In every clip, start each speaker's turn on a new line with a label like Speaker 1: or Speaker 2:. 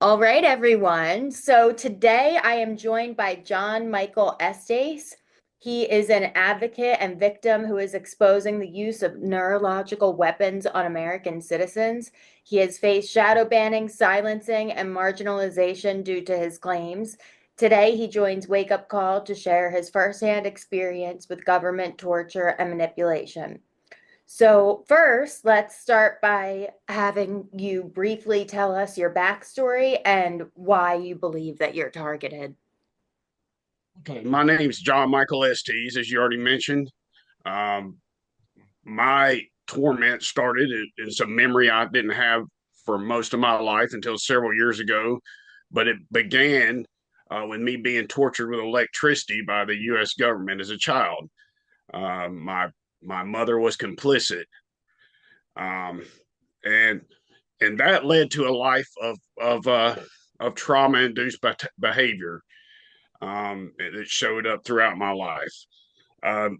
Speaker 1: All right, everyone. So today I am joined by John Michael Estes. He is an advocate and victim who is exposing the use of neurological weapons on American citizens. He has faced shadow banning, silencing, and marginalization due to his claims. Today, he joins Wake Up Call to share his firsthand experience with government torture and manipulation. So, first, let's start by having you briefly tell us your backstory and why you believe that you're targeted.
Speaker 2: Okay, my name's John Michael Estes, as you already mentioned. Um, my torment started in some memory I didn't have for most of my life until several years ago, but it began with me being tortured with electricity by the U.S. government as a child. My mother was complicit, um, and and that led to a life of trauma induced behavior that showed up throughout my life. Um,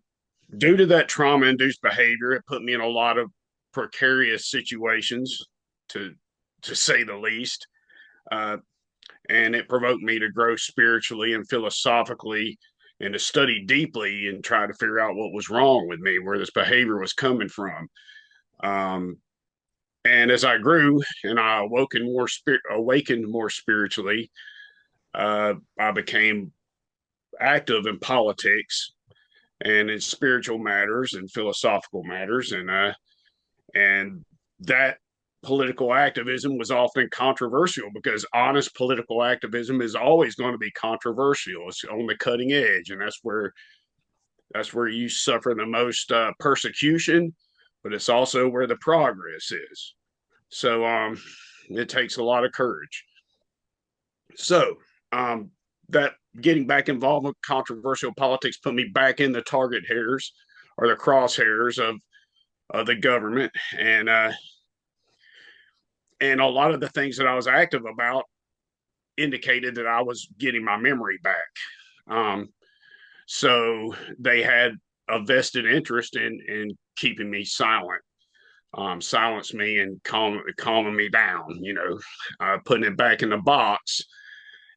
Speaker 2: Due to that trauma induced behavior, it put me in a lot of precarious situations, to to say the least. Uh, and it provoked me to grow spiritually and philosophically and to study deeply and try to figure out what was wrong with me, where this behavior was coming from. Um, and as I grew and I awakened more spiritually, I became active in politics and in spiritual matters and philosophical matters, and that political activism was often controversial because honest political activism is always going to be controversial. It's on the cutting edge, and that's where you suffer the most persecution, but it's also where the progress is. So it takes a lot of courage. So um, that getting back involved with controversial politics put me back in the target hairs or the crosshairs of the government, and a lot of the things that I was active about indicated that I was getting my memory back. Um, so they had a vested interest in keeping me silent, silence me and calming me down, putting it back in the box.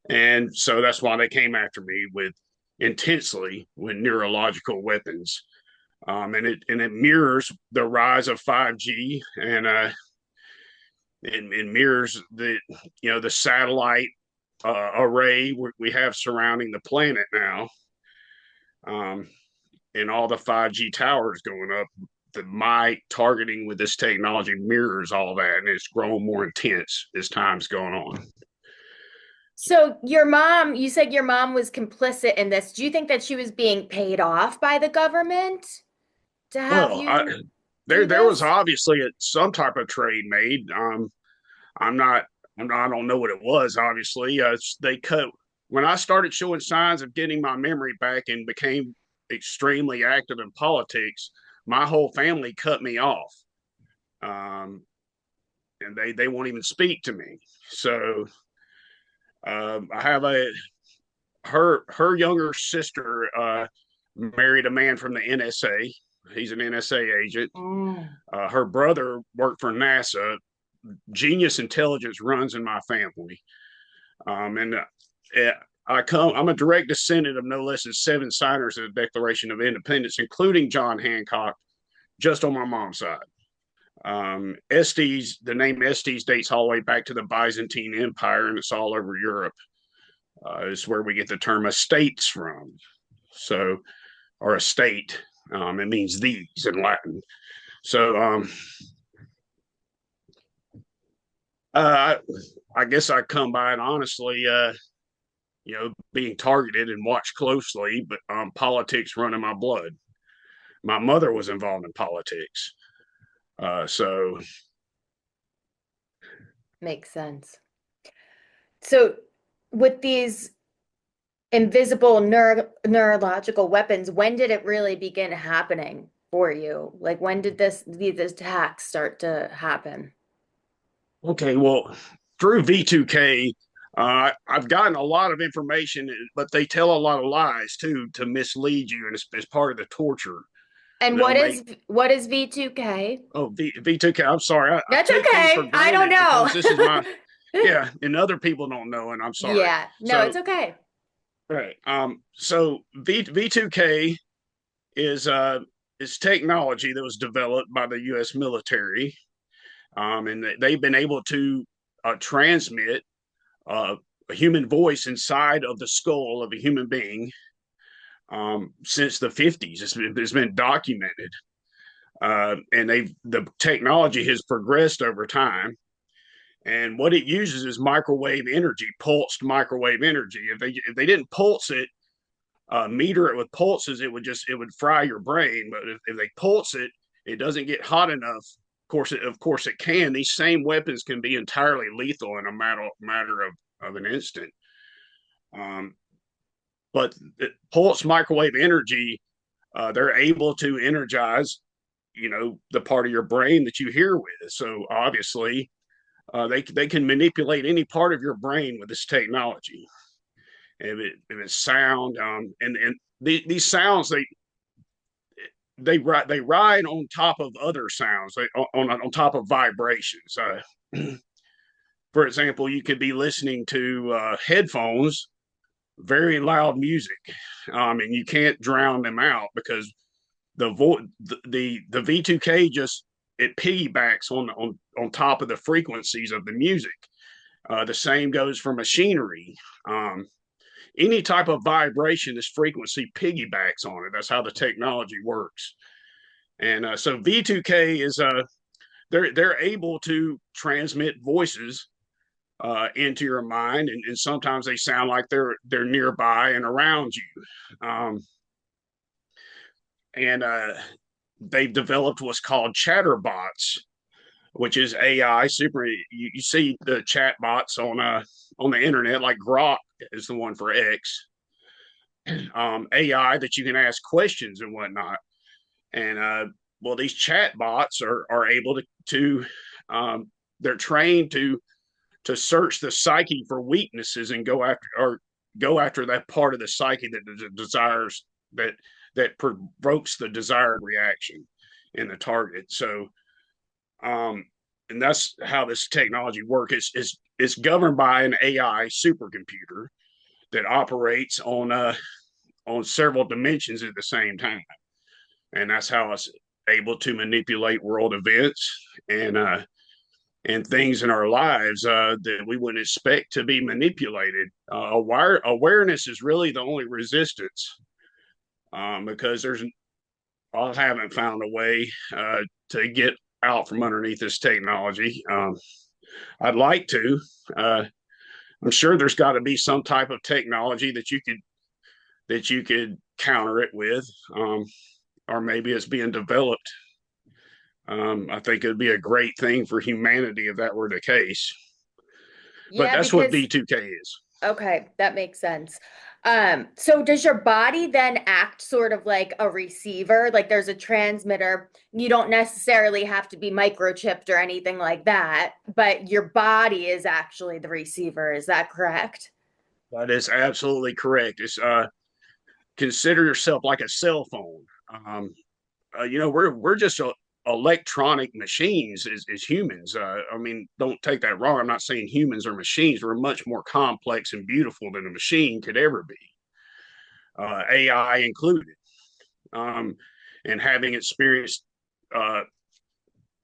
Speaker 2: And so that's why they came after me with intensely with neurological weapons. And it mirrors the rise of 5G, and it mirrors the satellite array we have surrounding the planet now, um, and all the 5G towers going up. My targeting with this technology mirrors all that, and it's growing more intense as time's going on.
Speaker 1: So, your mom, you said your mom was complicit in this. Do you think that she was being paid off by the government to have
Speaker 2: Well,
Speaker 1: you
Speaker 2: there
Speaker 1: do
Speaker 2: there was
Speaker 1: this?
Speaker 2: obviously some type of trade made. I'm not, I don't know what it was. Obviously, they cut when I started showing signs of getting my memory back and became extremely active in politics. My whole family cut me off, um, and they won't even speak to me. So I have a her younger sister married a man from the NSA. He's an NSA agent.
Speaker 1: Mm.
Speaker 2: Her brother worked for NASA. Genius intelligence runs in my family, and I'm a direct descendant of no less than seven signers of the Declaration of Independence, including John Hancock, just on my mom's side. Estes, the name Estes dates all the way back to the Byzantine Empire, and it's all over Europe. Is where we get the term estates from. So, or estate, it means these in Latin. So, uh, I guess I come by it honestly, being targeted and watched closely, but politics running my blood. My mother was involved in politics. So,
Speaker 1: Makes sense. So, with these invisible neurological weapons, when did it really begin happening for you? Like, when did these attacks start to happen?
Speaker 2: okay, well, through V2K, I've gotten a lot of information, but they tell a lot of lies too to mislead you, and it's part of the torture.
Speaker 1: And
Speaker 2: They'll make
Speaker 1: what is V2K?
Speaker 2: V2K. I'm sorry, I
Speaker 1: That's
Speaker 2: take things for
Speaker 1: okay. I don't
Speaker 2: granted
Speaker 1: know.
Speaker 2: because this is my yeah, and other people don't know, and I'm sorry.
Speaker 1: Yeah, no, it's
Speaker 2: So
Speaker 1: okay.
Speaker 2: right. So V2K is technology that was developed by the U.S. military, and they've been able to transmit uh, a human voice inside of the skull of a human being since the 50s. It's been documented, and the technology has progressed over time. And what it uses is microwave energy, pulsed microwave energy. If they didn't pulse it, meter it with pulses, it would fry your brain. But if they pulse it, it doesn't get hot enough. Of course, it can. These same weapons can be entirely lethal in a matter of an instant. Um, but pulse microwave energy, they're able to energize, the part of your brain that you hear with. So obviously, they can manipulate any part of your brain with this technology. If it's sound, and these sounds they ride on top of other sounds, on top of vibrations. For example, you could be listening to headphones, very loud music, and you can't drown them out because the V2K just it piggybacks on top of the frequencies of the music. The same goes for machinery. Any type of vibration, this frequency piggybacks on it. That's how the technology works. And so V2K is they're able to transmit voices into your mind, and sometimes they sound like they're nearby and around you. And they've developed what's called chatterbots, which is AI super. You see the chat bots on the internet, like Grok is the one for X. AI that you can ask questions and whatnot. And well, these chat bots are able to they're trained to search the psyche for weaknesses and go after that part of the psyche that desires that provokes the desired reaction in the target. So and that's how this technology works. It's governed by an AI supercomputer that operates on several dimensions at the same time, and that's how it's able to manipulate world events and things in our lives that we wouldn't expect to be manipulated. Awareness is really the only resistance, because I haven't found a way to get out from underneath this technology. I'd like to. I'm sure there's got to be some type of technology that you could counter it with, or maybe it's being developed. I think it'd be a great thing for humanity if that were the case. But
Speaker 1: Yeah,
Speaker 2: that's what
Speaker 1: because
Speaker 2: V2K is.
Speaker 1: okay, that makes sense. So does your body then act sort of like a receiver? Like there's a transmitter. You don't necessarily have to be microchipped or anything like that, but your body is actually the receiver. Is that correct?
Speaker 2: That is absolutely correct. It's consider yourself like a cell phone. We're just electronic machines as humans. I mean, don't take that wrong. I'm not saying humans are machines. We're much more complex and beautiful than a machine could ever be, AI included. Um, and having uh,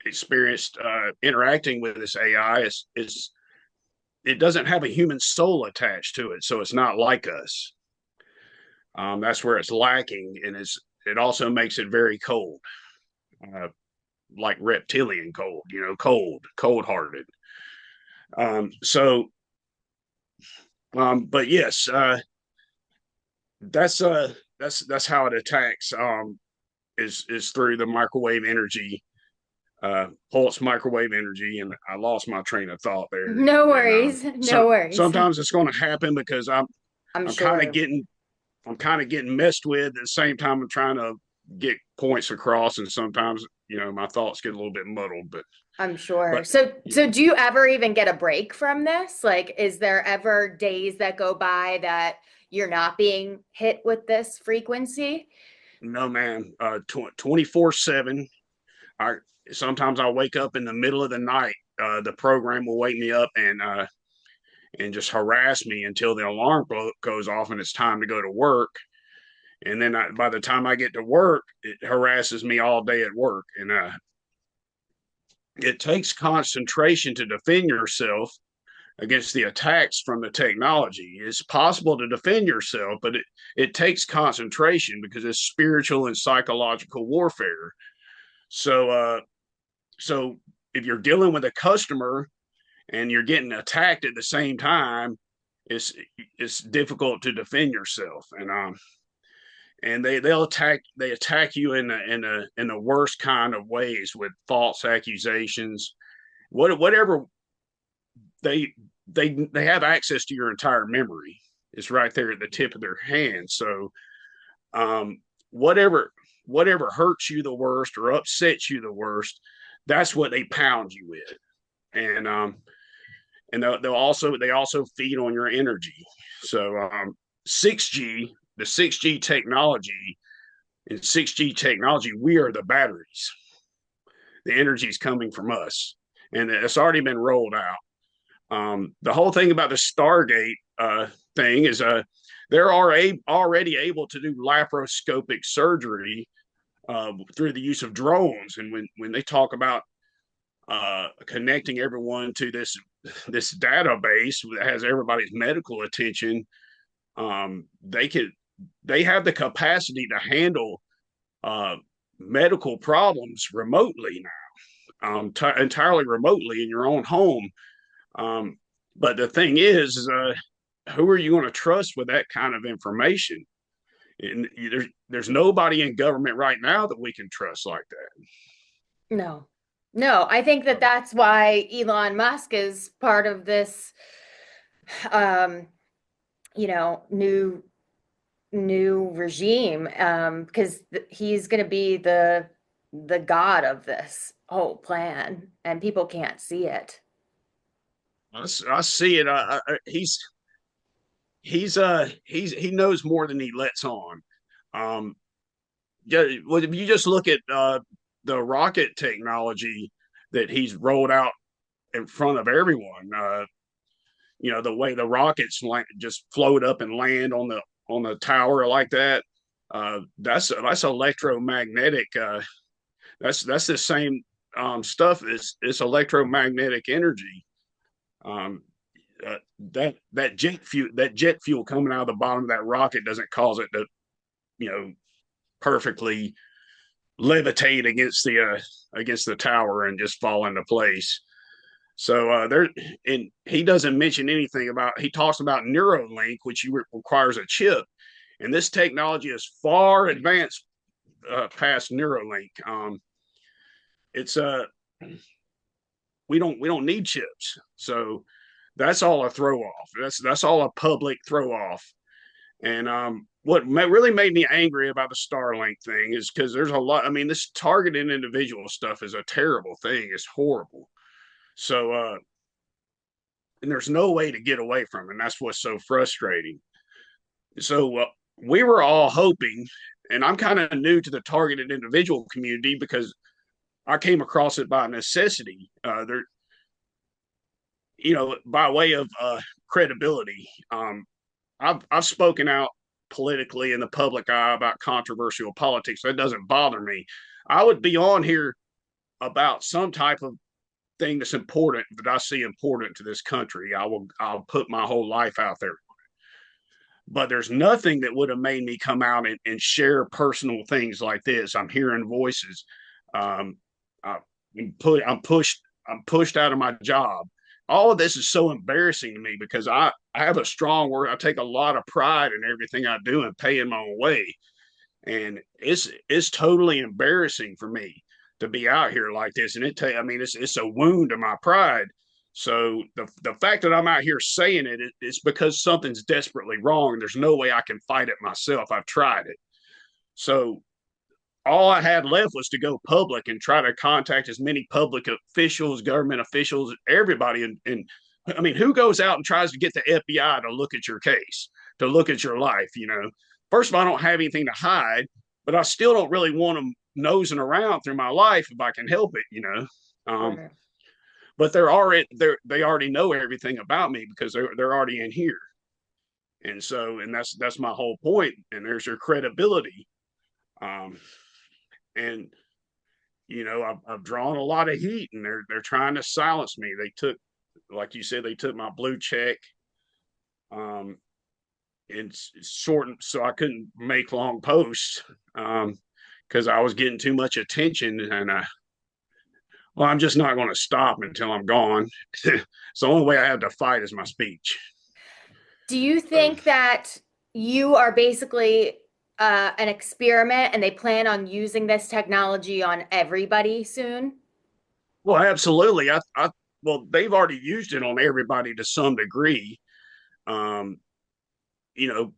Speaker 2: experienced interacting with this AI is it doesn't have a human soul attached to it, so it's not like us. That's where it's lacking, and it also makes it very cold, uh, like reptilian cold, cold hearted. So, but yes, that's that's how it attacks. Is through the microwave energy, pulse microwave energy, and I lost my train of thought there.
Speaker 1: No
Speaker 2: And
Speaker 1: worries.
Speaker 2: so
Speaker 1: No worries.
Speaker 2: sometimes it's going to happen because
Speaker 1: I'm
Speaker 2: I'm kind of
Speaker 1: sure.
Speaker 2: getting I'm kind of getting messed with. At the same time, I'm trying to get points across, and sometimes my thoughts get a little bit muddled.
Speaker 1: I'm sure.
Speaker 2: But
Speaker 1: So do you ever even get a break from this? Like, is there ever days that go by that you're not being hit with this frequency?
Speaker 2: no, man, 24/7. I Sometimes I'll wake up in the middle of the night. The program will wake me up, and and just harass me until the alarm goes off and it's time to go to work. And then by the time I get to work, it harasses me all day at work. And it takes concentration to defend yourself against the attacks from the technology. It's possible to defend yourself, but it takes concentration because it's spiritual and psychological warfare. So if you're dealing with a customer and you're getting attacked at the same time, it's difficult to defend yourself. And they attack you in the worst kind of ways with false accusations. Whatever they they have access to your entire memory. It's right there at the tip of their hand. So um, whatever hurts you the worst or upsets you the worst, that's what they pound you with. And they also feed on your energy. So 6G, the 6G technology, in 6G technology, we are the batteries. The energy is coming from us, and it's already been rolled out. The whole thing about the Stargate thing is they're already able to do laparoscopic surgery through the use of drones. And when they talk about connecting everyone to this database that has everybody's medical attention, they have the capacity to handle medical problems remotely now, entirely remotely in your own home. But the thing is who are you going to trust with that kind of information? And there's nobody in government right now that we can trust like that.
Speaker 1: No, no, I think that that's why Elon Musk is part of this, um, new regime, because he's going to be the god of this whole plan, and people can't see it.
Speaker 2: I see it. He knows more than he lets on. Um, yeah, well, if you just look at the rocket technology that he's rolled out in front of everyone, the way the rockets just float up and land on the tower like that, that's electromagnetic. That's the same stuff. It's electromagnetic energy. Um, that jet fuel coming out of the bottom of that rocket doesn't cause it to, perfectly levitate against the tower and just fall into place. So and he doesn't mention anything about. He talks about Neurolink, which requires a chip, and this technology is far advanced past Neurolink. It's we don't need chips, so that's all a throw off. That's all a public throw off. And what really made me angry about the Starlink thing is because there's a lot. I mean, this targeting individual stuff is a terrible thing. It's horrible. So and there's no way to get away from it. And that's what's so frustrating. So we were all hoping, and I'm kind of new to the targeted individual community because I came across it by necessity. By way of credibility. I've spoken out politically in the public eye about controversial politics. That doesn't bother me. I would be on here about some type of thing that's important that I see important to this country. I'll put my whole life out there. But there's nothing that would have made me come out and share personal things like this. I'm hearing voices. Um, I'm pushed out of my job. All of this is so embarrassing to me because I have a strong word. I take a lot of pride in everything I do and pay in my own way. And it's totally embarrassing for me to be out here like this. And it's a wound to my pride. So the fact that I'm out here saying it's because something's desperately wrong. There's no way I can fight it myself. I've tried it. So all I had left was to go public and try to contact as many public officials, government officials, everybody. And I mean, who goes out and tries to get the FBI to look at your case, to look at your life? First of all, I don't have anything to hide, but I still don't really want them nosing around through my life if I can help it.
Speaker 1: Right.
Speaker 2: but they already know everything about me because they're already in here. And that's my whole point. And there's your credibility. Um, and I've drawn a lot of heat, and they're trying to silence me. They took, like you said, they took my blue check, um, and shortened so I couldn't make long posts, because I was getting too much attention, and well, I'm just not going to stop until I'm gone. So the only way I have to fight is my speech.
Speaker 1: Do you
Speaker 2: So,
Speaker 1: think that you are basically an experiment and they plan on using this technology on everybody soon?
Speaker 2: well, absolutely. Well, they've already used it on everybody to some degree. Um, you know,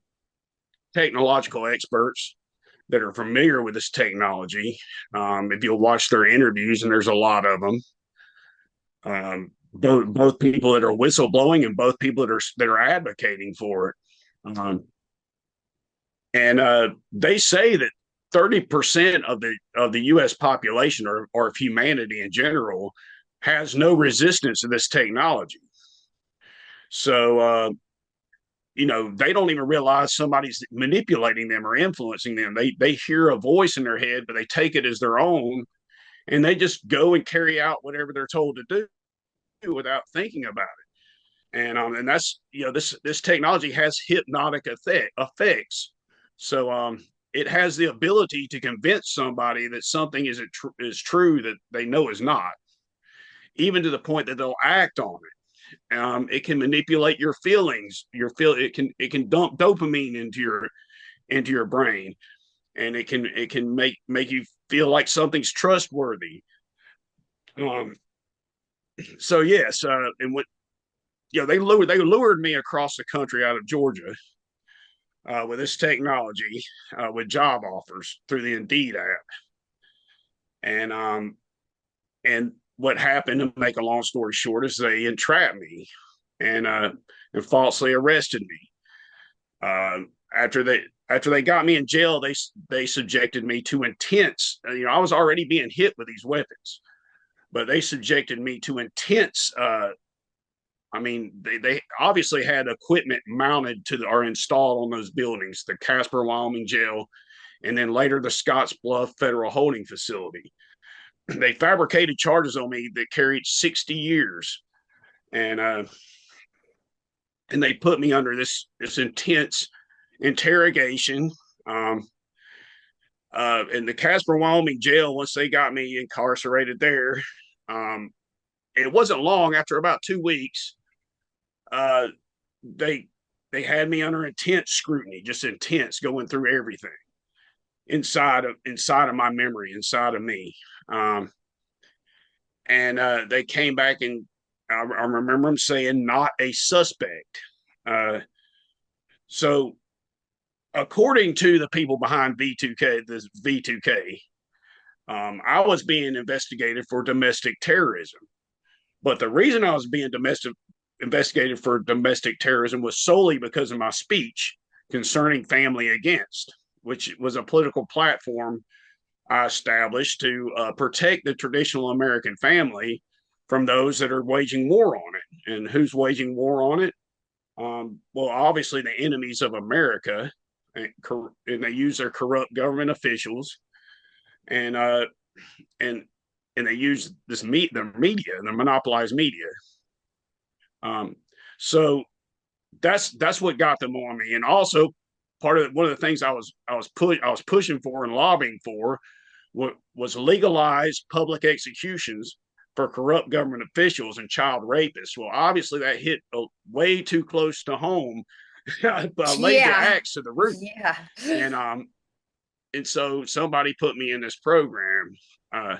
Speaker 2: Technological experts that are familiar with this technology. If you'll watch their interviews, and there's a lot of them, both people that are whistleblowing and both people that are advocating for it. And they say that 30% of the U.S. population, or of humanity in general, has no resistance to this technology. So they don't even realize somebody's manipulating them or influencing them. They hear a voice in their head, but they take it as their own, and they just go and carry out whatever they're told to do without thinking about it. And that's this technology has hypnotic effects. So it has the ability to convince somebody that something is true that they know is not, even to the point that they'll act on it. It can manipulate your feelings. It can dump dopamine into your brain, and it can make you feel like something's trustworthy. Um, so yes, and what they lured me across the country out of Georgia with this technology, with job offers through the Indeed app, and what happened, to make a long story short, is they entrapped me and and falsely arrested me. Uh, after they got me in jail, they subjected me to intense. I was already being hit with these weapons, but they subjected me to intense. I mean, they obviously had equipment mounted or installed on those buildings, the Casper, Wyoming jail, and then later the Scottsbluff Federal Holding Facility. They fabricated charges on me that carried 60 years, and they put me under this intense interrogation. Um, in the Casper, Wyoming jail, once they got me incarcerated there, um, it wasn't long after about 2 weeks. Uh, they they had me under intense scrutiny, just intense, going through everything inside of my memory, inside of me. Um, and they came back, and I remember them saying not a suspect. So according to the people behind V2K, this V2K, I was being investigated for domestic terrorism. But the reason I was being investigated for domestic terrorism was solely because of my speech concerning Family Against, which was a political platform I established to protect the traditional American family from those that are waging war on it. And who's waging war on it? Well, obviously the enemies of America, and they use their corrupt government officials, and and and they use the media, the monopolized media. Um, so that's what got them on me, and also one of the things I was pushing for and lobbying for was legalized public executions for corrupt government officials and child rapists. Well, obviously that hit way too close to home. I laid the
Speaker 1: Yeah.
Speaker 2: axe to the root,
Speaker 1: Yeah.
Speaker 2: and so somebody put me in this program. Uh,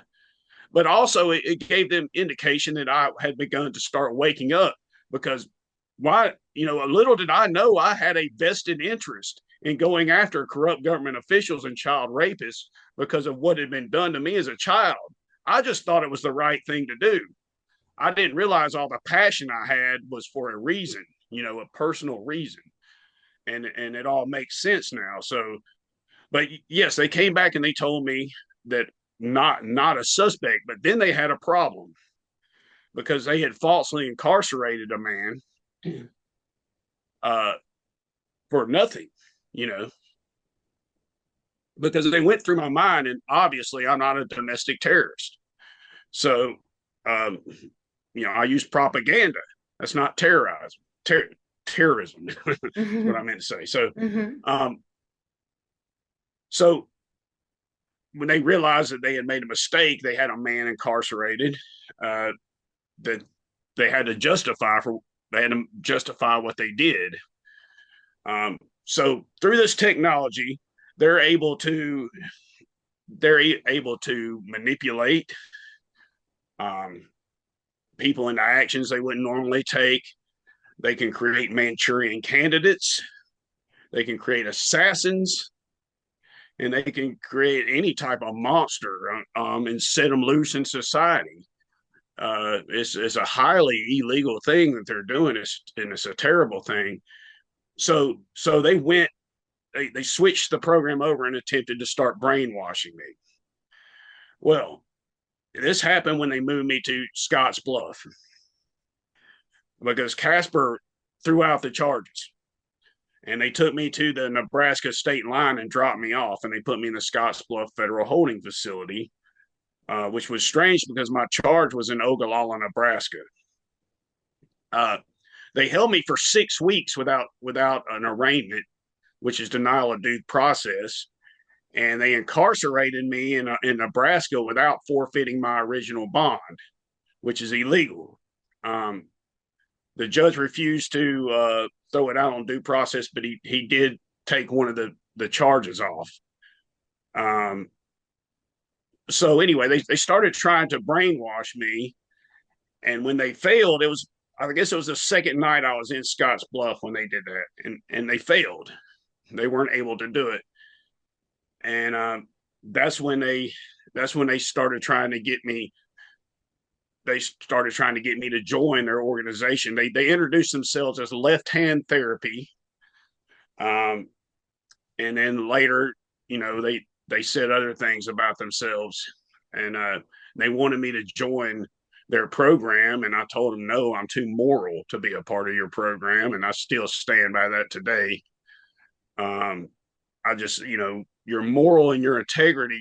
Speaker 2: but also it gave them indication that I had begun to start waking up, because little did I know I had a vested interest in going after corrupt government officials and child rapists because of what had been done to me as a child. I just thought it was the right thing to do. I didn't realize all the passion I had was for a reason, a personal reason. And it all makes sense now. So, but yes, they came back and they told me that not a suspect, but then they had a problem. because they had falsely incarcerated a man uh, for nothing, you know, because they went through my mind, and obviously I'm not a domestic terrorist. So, um, I use propaganda. That's not terrorism. Terrorism is what I
Speaker 1: Hmm.
Speaker 2: meant to say. So,
Speaker 1: Hmm.
Speaker 2: um, so when they realized that they had made a mistake, they had a man incarcerated uh, that they had to justify for. They had to justify what they did. So through this technology, they're able to they're able to manipulate um, people into actions they wouldn't normally take. They can create Manchurian candidates. They can create assassins, and they can create any type of monster and set them loose in society. It's a highly illegal thing that they're doing, and it's a terrible thing. So they switched the program over and attempted to start brainwashing me. Well, this happened when they moved me to Scotts Bluff because Casper threw out the charges. And they took me to the Nebraska state line and dropped me off, and they put me in the Scotts Bluff Federal Holding Facility, which was strange because my charge was in Ogallala, Nebraska. Uh, they held me for 6 weeks without an arraignment, which is denial of due process, and they incarcerated me in Nebraska without forfeiting my original bond, which is illegal. Um, the judge refused to throw it out on due process, but he did take one of the charges off. Um, so anyway, they started trying to brainwash me, and when they failed, I guess it was the second night I was in Scotts Bluff when they did that, and they failed. They weren't able to do it, and that's when they started trying to get me. They started trying to get me to join their organization. They introduced themselves as Left Hand Therapy, um, and then later, they said other things about themselves, and they wanted me to join their program, and I told them no, I'm too moral to be a part of your program, and I still stand by that today. Um, I just, your moral and your integrity,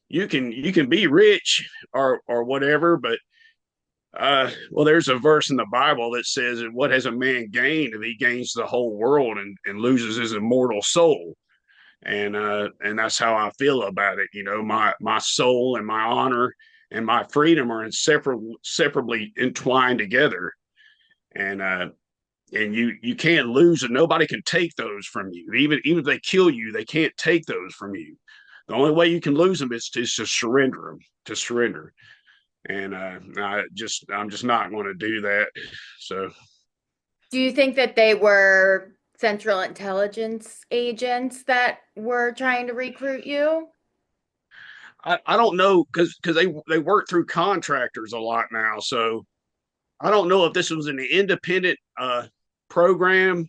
Speaker 2: you can be rich or whatever, but well, there's a verse in the Bible that says, "What has a man gained if he gains the whole world and loses his immortal soul?" And that's how I feel about it. My soul and my honor and my freedom are inseparably entwined together, and you can't lose, and nobody can take those from you. Even if they kill you, they can't take those from you. The only way you can lose them is to surrender them, to surrender. And I'm just not going to do that. So
Speaker 1: Do you think that they were Central Intelligence agents that were trying to recruit you?
Speaker 2: I don't know because they work through contractors a lot now. So I don't know if this was an independent program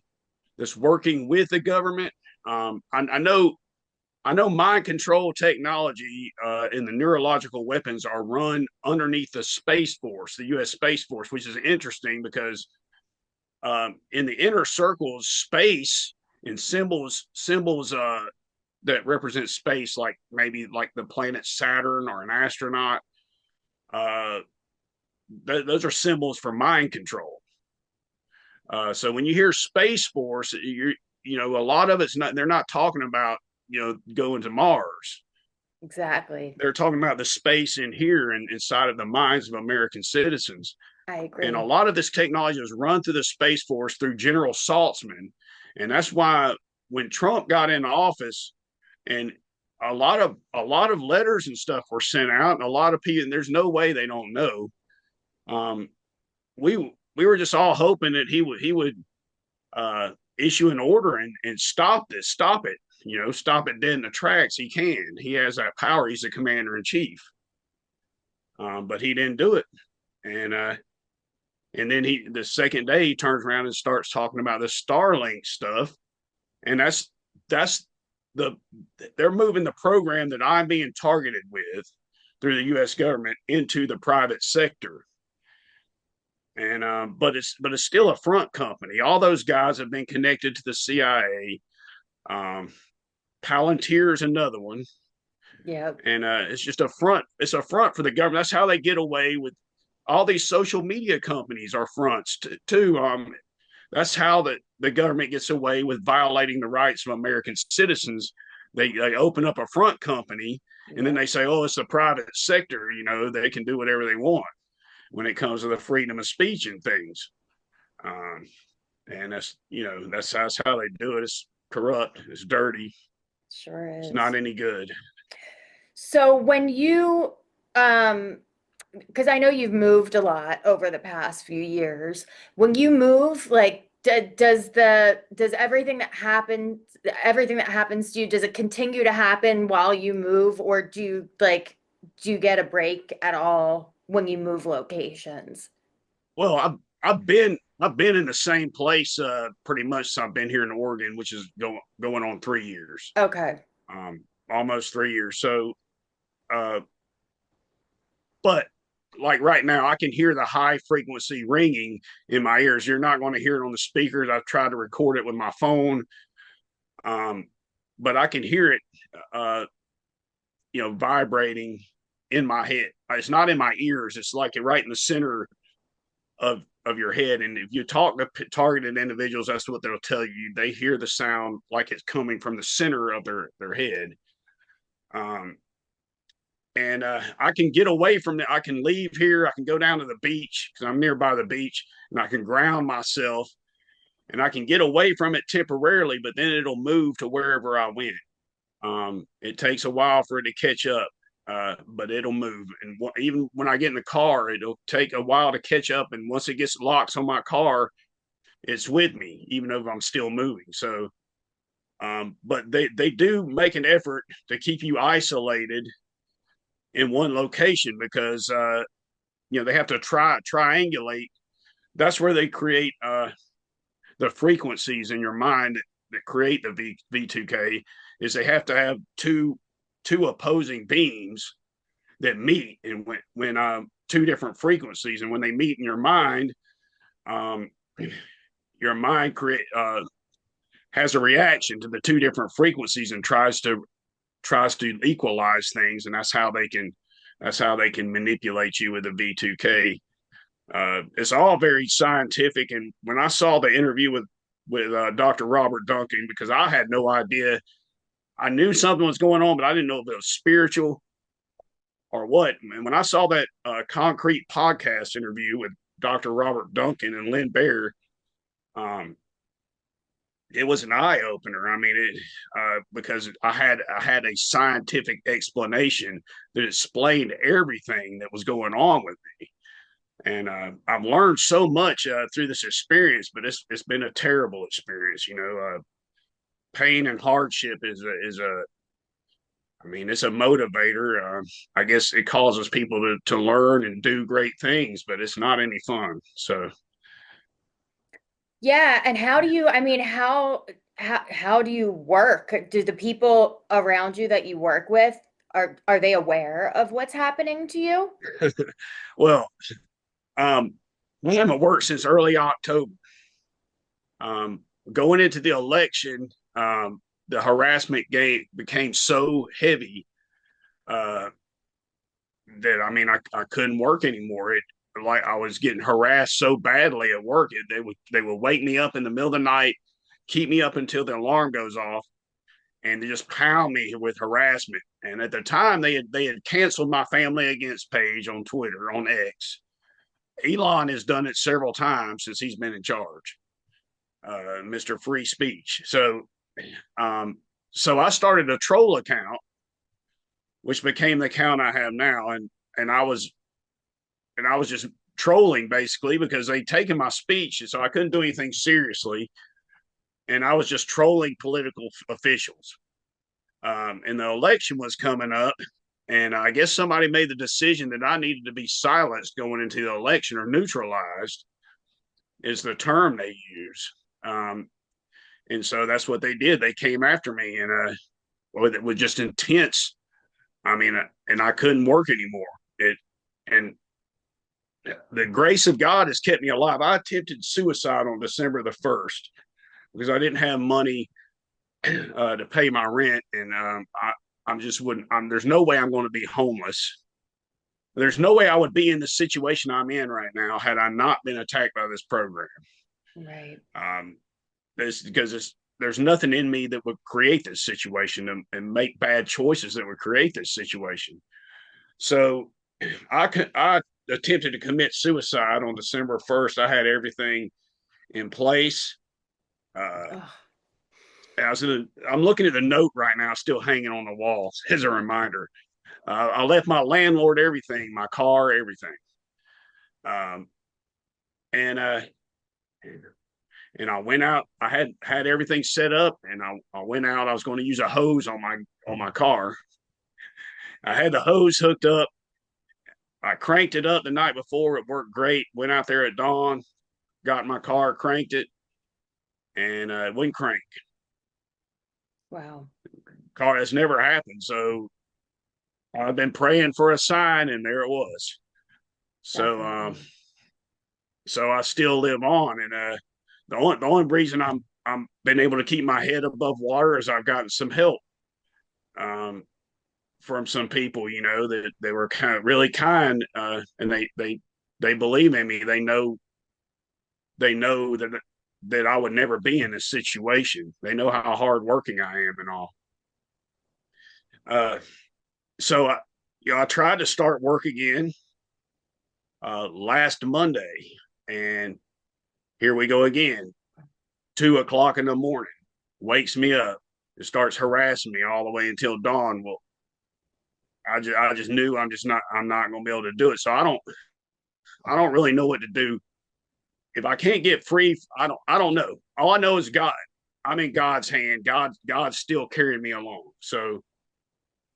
Speaker 2: that's working with the government. I know mind control technology and the neurological weapons are run underneath the Space Force, the U.S. Space Force, which is interesting because in the inner circles, space and symbols that represent space, like maybe like the planet Saturn or an astronaut, uh, those are symbols for mind control. So when you hear Space Force, a lot of it's not. They're not talking about going to Mars.
Speaker 1: Exactly.
Speaker 2: They're talking about the space in here and inside of the minds of American citizens.
Speaker 1: I
Speaker 2: And a
Speaker 1: agree.
Speaker 2: lot of this technology is run through the Space Force through General Saltzman. And that's why when Trump got into office, and a lot of letters and stuff were sent out, and a lot of people, and there's no way they don't know. Um, we were just all hoping that he would issue an order and stop it, stop it dead in the tracks. He can. He has that power. He's the commander in chief. But he didn't do it. And then the second day he turns around and starts talking about the Starlink stuff, and that's the they're moving the program that I'm being targeted with through the U.S. government into the private sector. and but it's still a front company. All those guys have been connected to the CIA. Palantir's another one,
Speaker 1: Yeah.
Speaker 2: and it's just a front. It's a front for the government. That's how they get away with all these social media companies are fronts too. That's how the government gets away with violating the rights of American citizens. They open up a front company, and then
Speaker 1: Yeah.
Speaker 2: they say, "Oh, it's the private sector. You know, they can do whatever they want when it comes to the freedom of speech and things." Um, and that's how they do it. It's corrupt. It's dirty.
Speaker 1: Sure
Speaker 2: It's
Speaker 1: is.
Speaker 2: not any good.
Speaker 1: So when you because I know you've moved a lot over the past few years. When you move, like, does everything that happens to you, does it continue to happen while you move, or do you get a break at all when you move locations?
Speaker 2: Well, I've been in the same place pretty much since I've been here in Oregon, which is going on 3 years,
Speaker 1: Okay.
Speaker 2: um, almost 3 years. So, uh, but like right now, I can hear the high frequency ringing in my ears. You're not going to hear it on the speakers. I've tried to record it with my phone, um, but I can hear it, uh, vibrating in my head. It's not in my ears. It's like right in the center of your head. And if you talk to targeted individuals, that's what they'll tell you. They hear the sound like it's coming from the center of their head. Um, and I can get away from it. I can leave here. I can go down to the beach because I'm nearby the beach, and I can ground myself, and I can get away from it temporarily. But then it'll move to wherever I went. It takes a while for it to catch up, but it'll move. And even when I get in the car, it'll take a while to catch up. And once it gets locks on my car, it's with me, even though I'm still moving. So, but they do make an effort to keep you isolated in one location because they have to triangulate. That's where they create the frequencies in your mind that create the V2K. Is they have to have two opposing beams that meet, and when two different frequencies, and when they meet in um, your mind has a reaction to the two different frequencies and tries to equalize things, and that's how they can manipulate you with a V2K. It's all very scientific, and when I saw the interview with Dr. Robert Duncan, because I had no idea. I knew something was going on, but I didn't know if it was spiritual or what. And when I saw that concrete podcast interview with Dr. Robert Duncan and Lynn Bear, um, it was an eye opener. I mean, because I had a scientific explanation that explained everything that was going on with me, and I've learned so much through this experience. But it's been a terrible experience. Pain and hardship is a I mean, it's a motivator. I guess it causes people to learn and do great things, but it's not any fun. So,
Speaker 1: Yeah, and how do you work? Do the people around you that you work with, are they aware of what's happening to you?
Speaker 2: well, um, we haven't worked since early October. Um, Going into the election, the harassment game became so heavy uh, that I couldn't work anymore. It like I was getting harassed so badly at work. They would wake me up in the middle of the night, keep me up until the alarm goes off, and they just pound me with harassment. And at the time, they had canceled my Family Against page on Twitter, on X. Elon has done it several times since he's been in charge, Mr. Free Speech. Um, so I started a troll account, which became the account I have now, and I was just trolling basically because they'd taken my speech, so I couldn't do anything seriously, and I was just trolling political officials. And the election was coming up, and I guess somebody made the decision that I needed to be silenced going into the election, or neutralized is the term they use. And so that's what they did. They came after me, and with just intense. And I couldn't work anymore. It and the grace of God has kept me alive. I attempted suicide on December the 1st because I didn't have money to pay my rent, and I'm just wouldn't. There's no way I'm going to be homeless. There's no way I would be in the situation I'm in right now had I not been attacked by this program.
Speaker 1: Right.
Speaker 2: Um, there's nothing in me that would create this situation and make bad choices that would create this situation. So I attempted to commit suicide on December 1st. I had everything in place. Uh,
Speaker 1: Ugh.
Speaker 2: I'm looking at the note right now, still hanging on the wall as a reminder. I left my landlord everything, my car, everything. Um, and and I went out. I had everything set up, and I went out. I was going to use a hose on my car. I had the hose hooked up. I cranked it up the night before. It worked great. Went out there at dawn, got in my car, cranked it, and it wouldn't crank.
Speaker 1: Wow.
Speaker 2: Car has never happened. So I've been praying for a sign, and there it was. So
Speaker 1: Definitely.
Speaker 2: so I still live on, and the only reason I'm been able to keep my head above water is I've gotten some help um, from some people, that they were kind of really kind, and they believe in me. They know that I would never be in this situation. They know how hardworking I am and all. Uh, so I tried to start work again last Monday, and here we go again. 2 o'clock in the morning, wakes me up. It starts harassing me all the way until dawn. Well, I just knew I'm not going to be able to do it. So I don't really know what to do. If I can't get free, I don't know. All I know is God. I'm in God's hand. God's still carrying me along. So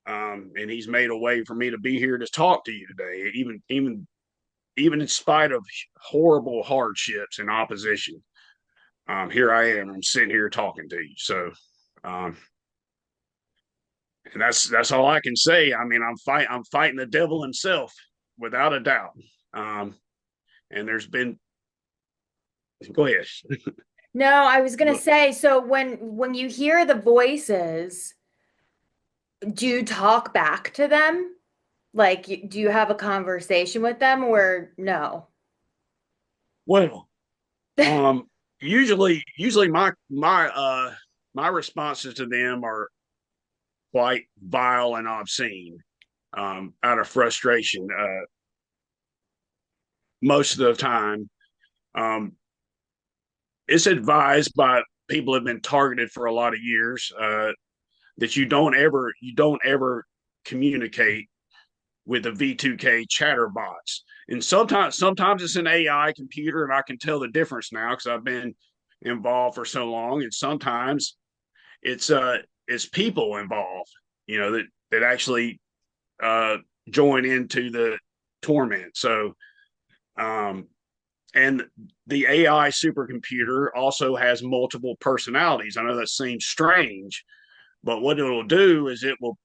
Speaker 2: and He's made a way for me to be here to talk to you today, even in spite of horrible hardships and opposition. Here I am. I'm sitting here talking to you. So um, and that's all I can say. I mean, I'm fighting the devil himself without a doubt. Um, and there's been go ahead.
Speaker 1: No, I was gonna say, so when you hear the voices, do you talk back to them? Like, do you have a conversation with them or no?
Speaker 2: Well, um, usually my responses to them are quite vile and obscene, out of frustration. Most of the time, um, it's advised by people who have been targeted for a lot of years, that you don't ever communicate with the V2K chatterbots. And sometimes it's an AI computer, and I can tell the difference now because I've been involved for so long. And sometimes it's people involved, that actually uh, join into the torment. So um, and the AI supercomputer also has multiple personalities. I know that seems strange, but what it'll do is it will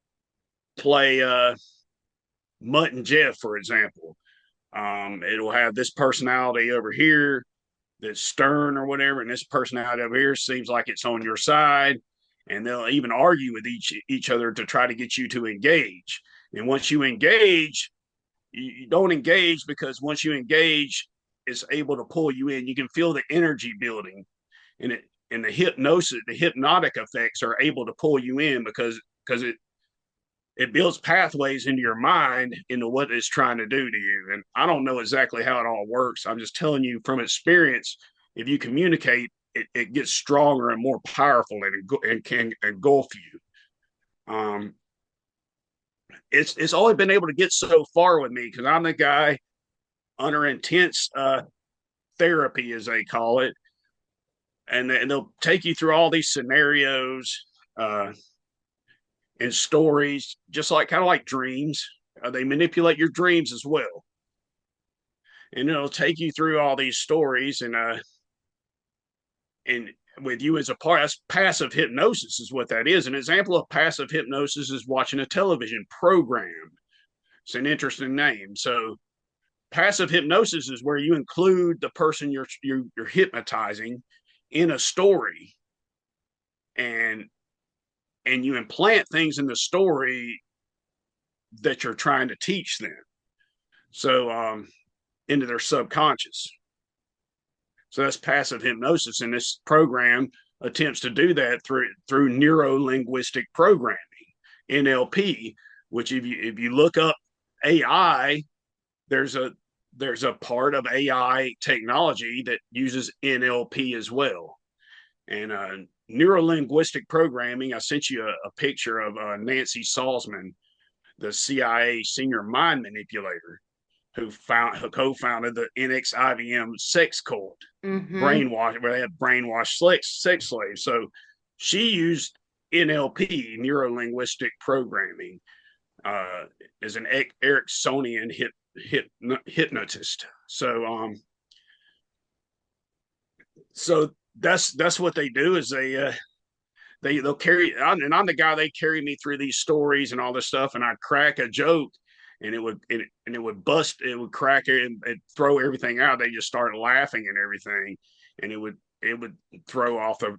Speaker 2: play Mutt and Jeff, for example. It'll have this personality over here that's stern or whatever, and this personality over here seems like it's on your side, and they'll even argue with each other to try to get you to engage. And once you engage, you don't engage because once you engage, it's able to pull you in. You can feel the energy building, and the hypnosis, the hypnotic effects are able to pull you in because it builds pathways into your mind into what it's trying to do to you. And I don't know exactly how it all works. I'm just telling you from experience, if you communicate, it gets stronger and more powerful, and can engulf you. Um, it's only been able to get so far with me because I'm the guy under intense therapy, as they call it, and they'll take you through all these scenarios and stories, just like kind of like dreams. They manipulate your dreams as well, and it'll take you through all these stories, and with you as a part. That's passive hypnosis, is what that is. An example of passive hypnosis is watching a television program. It's an interesting name. So passive hypnosis is where you include the person you're hypnotizing in a story, and you implant things in the story that you're trying to teach them. So into their subconscious. So that's passive hypnosis, and this program attempts to do that through neuro linguistic programming, NLP. Which if you look up AI, there's a part of AI technology that uses NLP as well. And neuro linguistic programming, I sent you a picture of Nancy Salzman, the CIA senior mind manipulator, who co-founded the NXIVM sex cult,
Speaker 1: Mm-hmm.
Speaker 2: brainwash, where they had brainwashed sex slaves. So she used NLP, neuro linguistic programming, as an Ericksonian hypnotist. So that's what they do is they'll carry, and I'm the guy, they carry me through these stories and all this stuff, and I'd crack a joke, and it would bust, it would crack it and throw everything out. They just start laughing and everything, and it would throw off the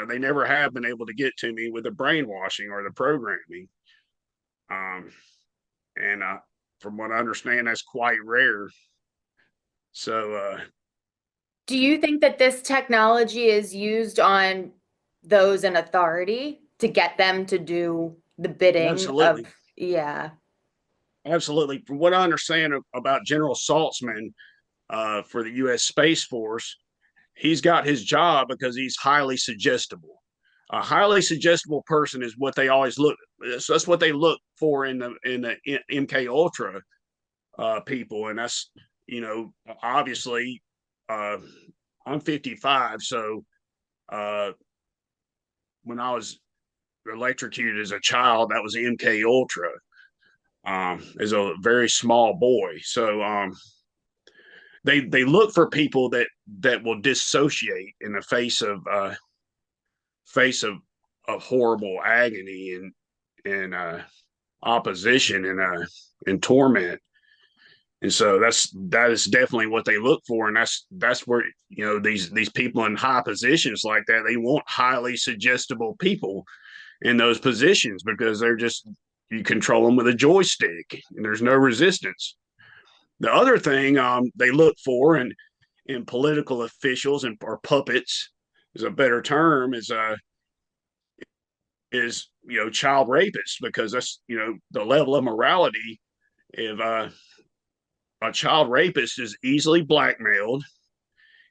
Speaker 2: they never have been able to get to me with the brainwashing or the programming. um and from what I understand, that's quite rare. So
Speaker 1: Do you think that this technology is used on those in authority to get them to do the bidding of,
Speaker 2: absolutely,
Speaker 1: yeah.
Speaker 2: absolutely. From what I understand about General Saltzman, for the U.S. Space Force, he's got his job because he's highly suggestible. A highly suggestible person is what they always look. That's what they look for in the MK Ultra people, and that's, obviously, uh, I'm 55, so uh, when I was electrocuted as a child, that was MK Ultra. As a very small boy, so they look for people that will dissociate in the face of horrible agony and opposition and torment. And so that is definitely what they look for, and that's where, these people in high positions like that, they want highly suggestible people in those positions because they're just, you control them with a joystick and there's no resistance. The other thing they look for in political officials and or puppets is a better term, is child rapists, because that's, the level of morality. If a child rapist is easily blackmailed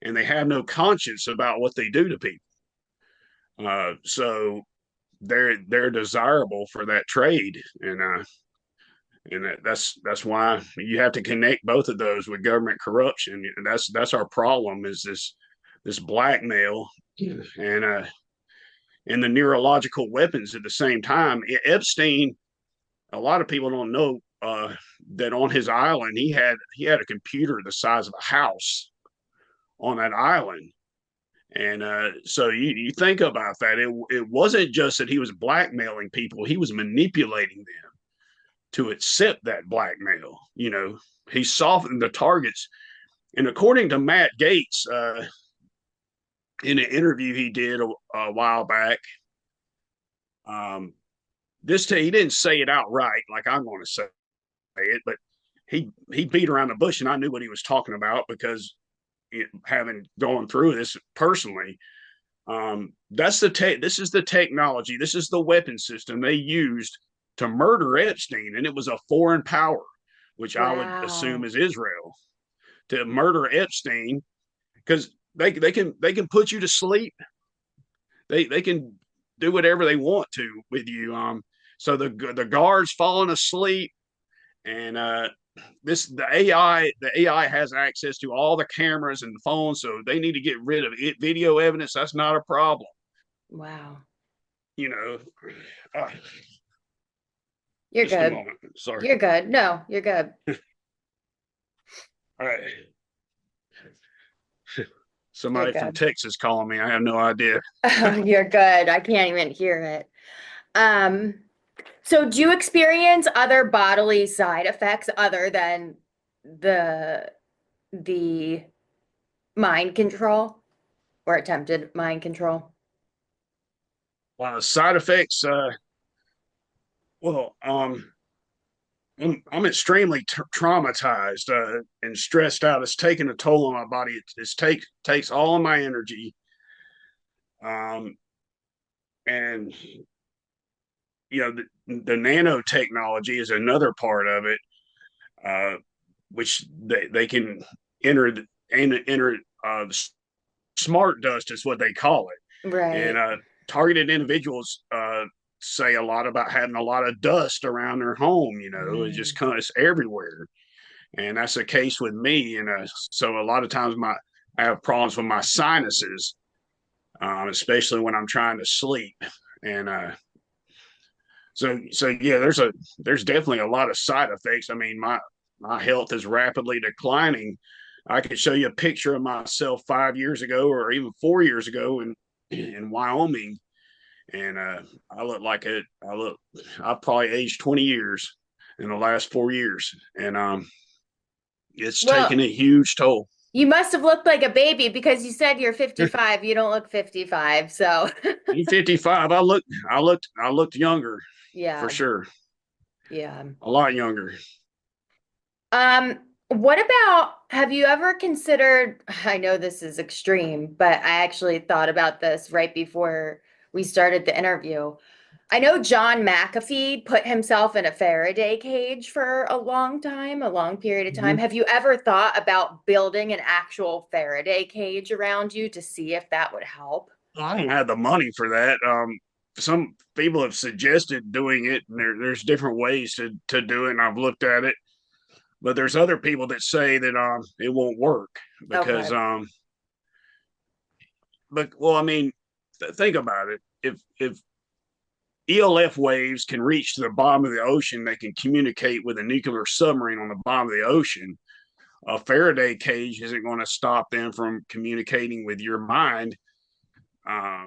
Speaker 2: and they have no conscience about what they do to people, so they're desirable for that trade. And that's why you have to connect both of those with government corruption. And that's our problem, is this blackmail and the neurological weapons at the same time. Epstein, a lot of people don't know that on his island he had a computer the size of a house on that island. And so you think about that. It wasn't just that he was blackmailing people; he was manipulating them to accept that blackmail. He softened the targets. And according to Matt Gaetz, in an interview he did a while back, he didn't say it outright like I'm going to say it, but he beat around the bush, and I knew what he was talking about because having gone through this personally. This is the technology, this is the weapon system they used to murder Epstein, and it was a foreign power, which I would assume
Speaker 1: Wow.
Speaker 2: is Israel, to murder Epstein, because they can put you to sleep. They can do whatever they want to with you. So the guards falling asleep, and the AI has access to all the cameras and the phones, so they need to get rid of it. Video evidence, that's not a problem.
Speaker 1: Wow.
Speaker 2: You know, uh,
Speaker 1: You're
Speaker 2: just a
Speaker 1: good.
Speaker 2: moment. Sorry.
Speaker 1: You're good. No, you're good.
Speaker 2: All right.
Speaker 1: You're
Speaker 2: Somebody from
Speaker 1: good.
Speaker 2: Texas calling me. I have no idea.
Speaker 1: Oh, you're good. I can't even hear it. So do you experience other bodily side effects other than the the mind control or attempted mind control?
Speaker 2: Side effects. Well, I'm extremely traumatized and stressed out. It's taking a toll on my body. Takes all of my energy. Um, and the nanotechnology is another part of it, uh, which they can enter the smart dust is what they call it, and
Speaker 1: Right.
Speaker 2: targeted individuals say a lot about having a lot of dust around their home. It just
Speaker 1: Mm.
Speaker 2: comes everywhere, and that's the case with me. And so a lot of times I have problems with my sinuses, especially when I'm trying to sleep, and so yeah, there's definitely a lot of side effects. I mean, my health is rapidly declining. I could show you a picture of myself 5 years ago or even 4 years ago in Wyoming, and I look like it. I've probably aged 20 years in the last 4 years, and it's taken
Speaker 1: Well,
Speaker 2: a huge toll.
Speaker 1: you must have looked like a baby because you said you're 55. You don't look 55. So,
Speaker 2: I'm 55. I looked younger for
Speaker 1: yeah,
Speaker 2: sure,
Speaker 1: yeah.
Speaker 2: a lot younger.
Speaker 1: What about, have you ever considered, I know this is extreme, but I actually thought about this right before we started the interview. I know John McAfee put himself in a Faraday cage for a long time, a long period of time.
Speaker 2: Mhm.
Speaker 1: Have you ever thought about building an actual Faraday cage around you to see if that would help?
Speaker 2: I don't have the money for that. Some people have suggested doing it, and there's different ways to do it, and I've looked at it. But there's other people that say that it won't work because
Speaker 1: Okay.
Speaker 2: but well, I mean, think about it. If ELF waves can reach to the bottom of the ocean, they can communicate with a nuclear submarine on the bottom of the ocean. A Faraday cage isn't going to stop them from communicating with your mind. Uh,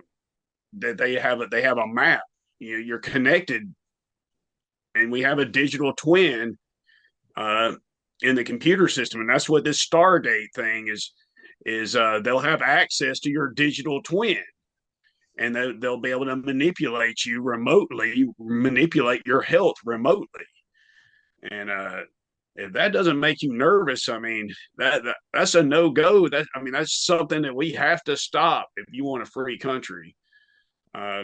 Speaker 2: that they have a map. You're connected, and we have a digital twin uh, in the computer system, and that's what this Stardate thing is they'll have access to your digital twin, and they'll be able to manipulate you remotely, manipulate your health remotely. And if that doesn't make you nervous, I mean that's a no go. That's something that we have to stop if you want a free country. Uh,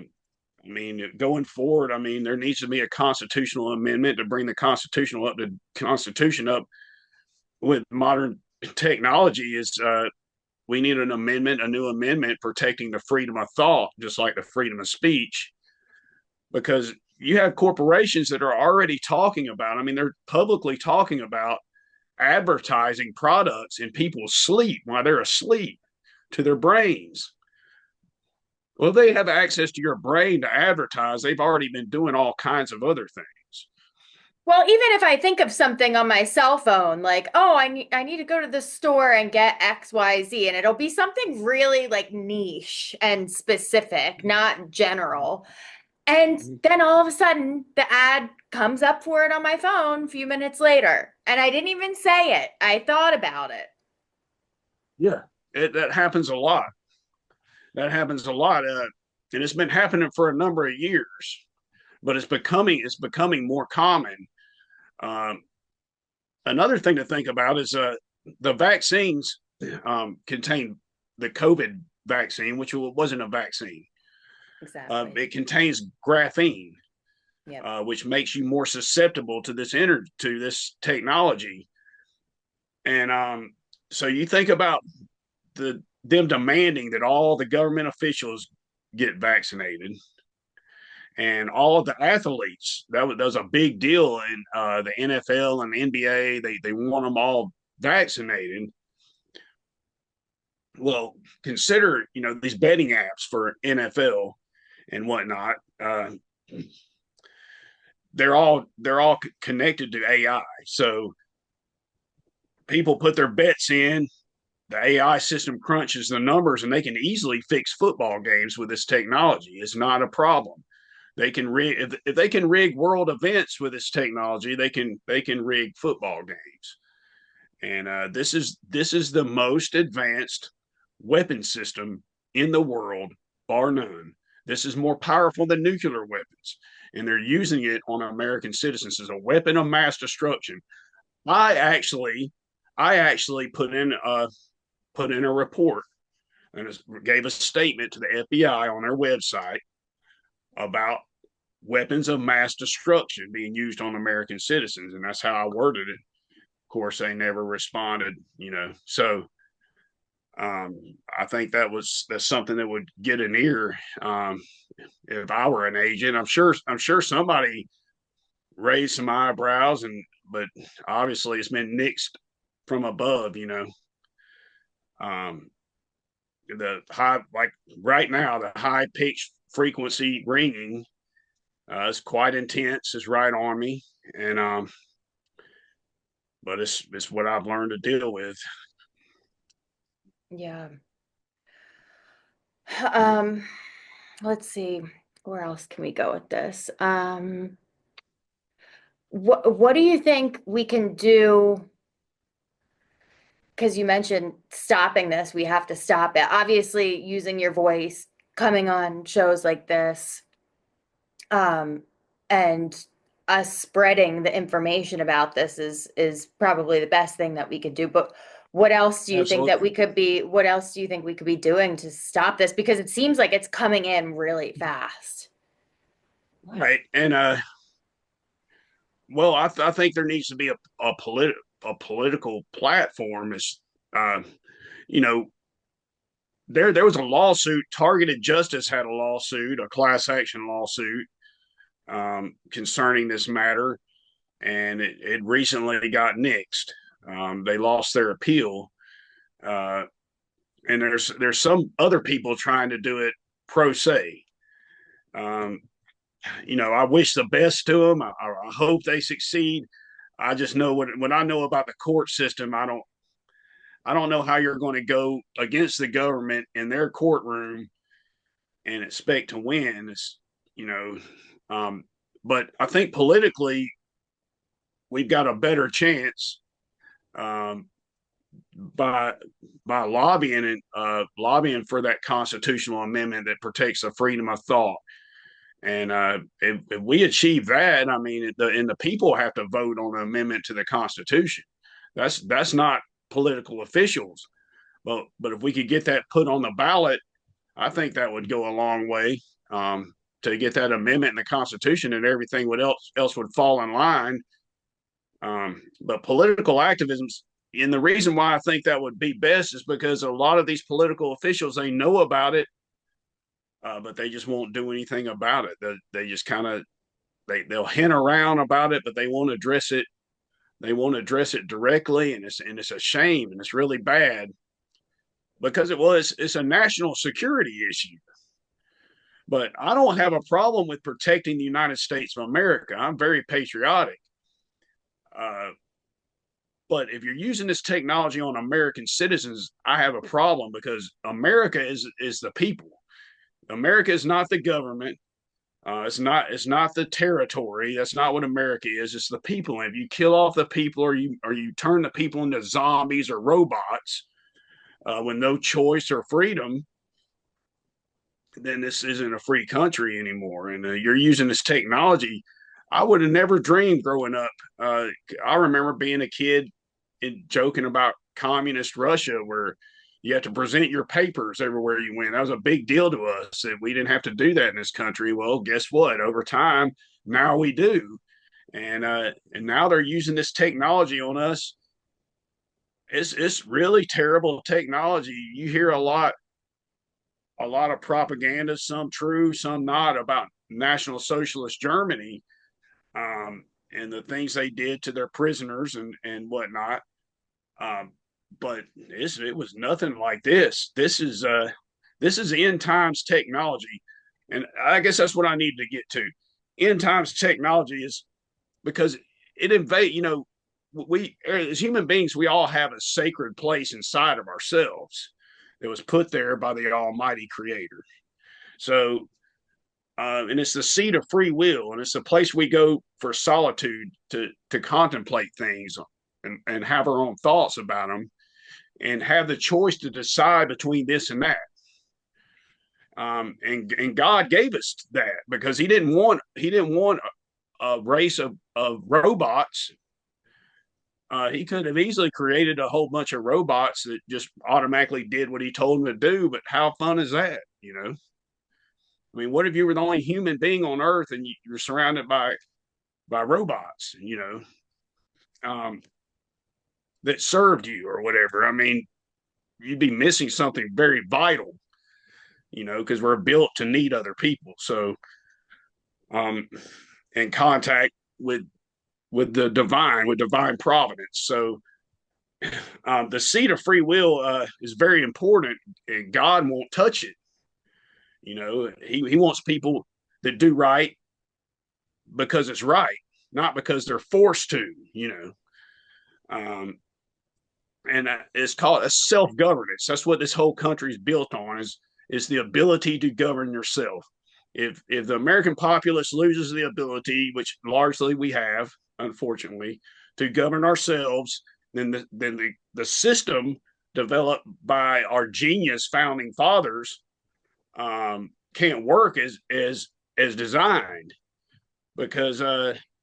Speaker 2: I mean, going forward, I mean, there needs to be a constitutional amendment to bring the Constitution up with modern technology. Is we need an amendment, a new amendment protecting the freedom of thought, just like the freedom of speech, because you have corporations that are already talking about. I mean, they're publicly talking about advertising products in people's sleep while they're asleep to their brains. Well, they have access to your brain to advertise. They've already been doing all kinds of other things.
Speaker 1: Well, even if I think of something on my cell phone, like, oh, I need to go to the store and get XYZ, and it'll be something really like niche and specific, not general. And then all of a sudden, the ad comes up for it on my phone a few minutes later. And I didn't even say it. I thought about it.
Speaker 2: Yeah, that happens a lot. That happens a lot, and it's been happening for a number of years. But it's becoming more common. Um, Another thing to think about is the vaccines contain the COVID vaccine, which wasn't a vaccine.
Speaker 1: Exactly.
Speaker 2: It contains graphene,
Speaker 1: Yep.
Speaker 2: which makes you more susceptible to this technology. And so you think about them demanding that all the government officials get vaccinated, and all of the athletes. That was a big deal in the NFL and the NBA. They want them all vaccinated. Well, consider these betting apps for NFL and whatnot. They're all connected to AI. So people put their bets in. The AI system crunches the numbers, and they can easily fix football games with this technology. It's not a problem. They can rig if they can rig world events with this technology. They can rig football games, And this is the most advanced weapon system in the world, bar none. This is more powerful than nuclear weapons, and they're using it on American citizens as a weapon of mass destruction. I actually, I actually put in a report and gave a statement to the FBI on their website about weapons of mass destruction being used on American citizens, and that's how I worded it. Of course, they never responded, So I think that's something that would get an ear if I were an agent. I'm sure somebody raised some eyebrows, but obviously it's been nixed from above. Um, the high, like right now, the high pitched frequency ringing is quite intense. It's right on me, and but it's what I've learned to deal with.
Speaker 1: Yeah. Um, let's see. Where else can we go with this? What do you think we can do? Because you mentioned stopping this, we have to stop it. Obviously, using your voice, coming on shows like this, um, and us spreading the information about this is probably the best thing that we could do. But what else do you think that
Speaker 2: Absolutely.
Speaker 1: we could be, what else do you think we could be doing to stop this? Because it seems like it's coming in really fast.
Speaker 2: Right. And well, I think there needs to be a political platform. Is uh, you know, there was a lawsuit. Targeted Justice had a lawsuit, a class action lawsuit concerning this matter, and it recently got nixed. They lost their appeal, uh, and there's some other people trying to do it pro se. Um, I wish the best to them. I hope they succeed. I just know when I know about the court system, I don't know how you're going to go against the government in their courtroom and expect to win. It's you know, um, but I think politically we've got a better chance um, by lobbying for that constitutional amendment that protects the freedom of thought. And if we achieve that, I mean, the people have to vote on an amendment to the Constitution. That's not political officials, but if we could get that put on the ballot, I think that would go a long way to get that amendment in the Constitution, and everything would else would fall in line. But political activism, and the reason why I think that would be best is because a lot of these political officials, they know about it, but they just won't do anything about it. They just kind of they'll hint around about it, but they won't address it. They won't address it directly, and it's a shame, and it's really bad because it's a national security issue. But I don't have a problem with protecting the United States of America. I'm very patriotic. Uh, but if you're using this technology on American citizens, I have a problem because America is the people. America is not the government. It's not the territory. That's not what America is. It's the people. And if you kill off the people, or you turn the people into zombies or robots with no choice or freedom, then this isn't a free country anymore. And you're using this technology. I would have never dreamed growing up. I remember being a kid and joking about communist Russia, where you have to present your papers everywhere you went. That was a big deal to us that we didn't have to do that in this country. Well, guess what? Over time, now we do, and now they're using this technology on us. It's really terrible technology. You hear a lot of propaganda, some true, some not, about National Socialist Germany, and the things they did to their prisoners and whatnot. Um, but it was nothing like this. This is end times technology, and I guess that's what I need to get to. End times technology is because it invade. We as human beings, we all have a sacred place inside of ourselves that was put there by the Almighty Creator. So, and it's the seat of free will, and it's the place we go for solitude to contemplate things. and have our own thoughts about them and have the choice to decide between this and that. And God gave us that because he didn't want a race of robots. He could have easily created a whole bunch of robots that just automatically did what he told them to do. But how fun is that? I mean, what if you were the only human being on Earth and you're surrounded by robots? Um, that served you or whatever. I mean, you'd be missing something very vital. Because we're built to need other people. So, in contact with the divine, with divine providence. So, the seed of free will is very important, and God won't touch it. He wants people that do right because it's right, not because they're forced to. Um, and it's called a self governance. That's what this whole country is built on. Is the ability to govern yourself. If the American populace loses the ability, which largely we have, unfortunately, to govern ourselves, then the system developed by our genius founding fathers can't work as designed because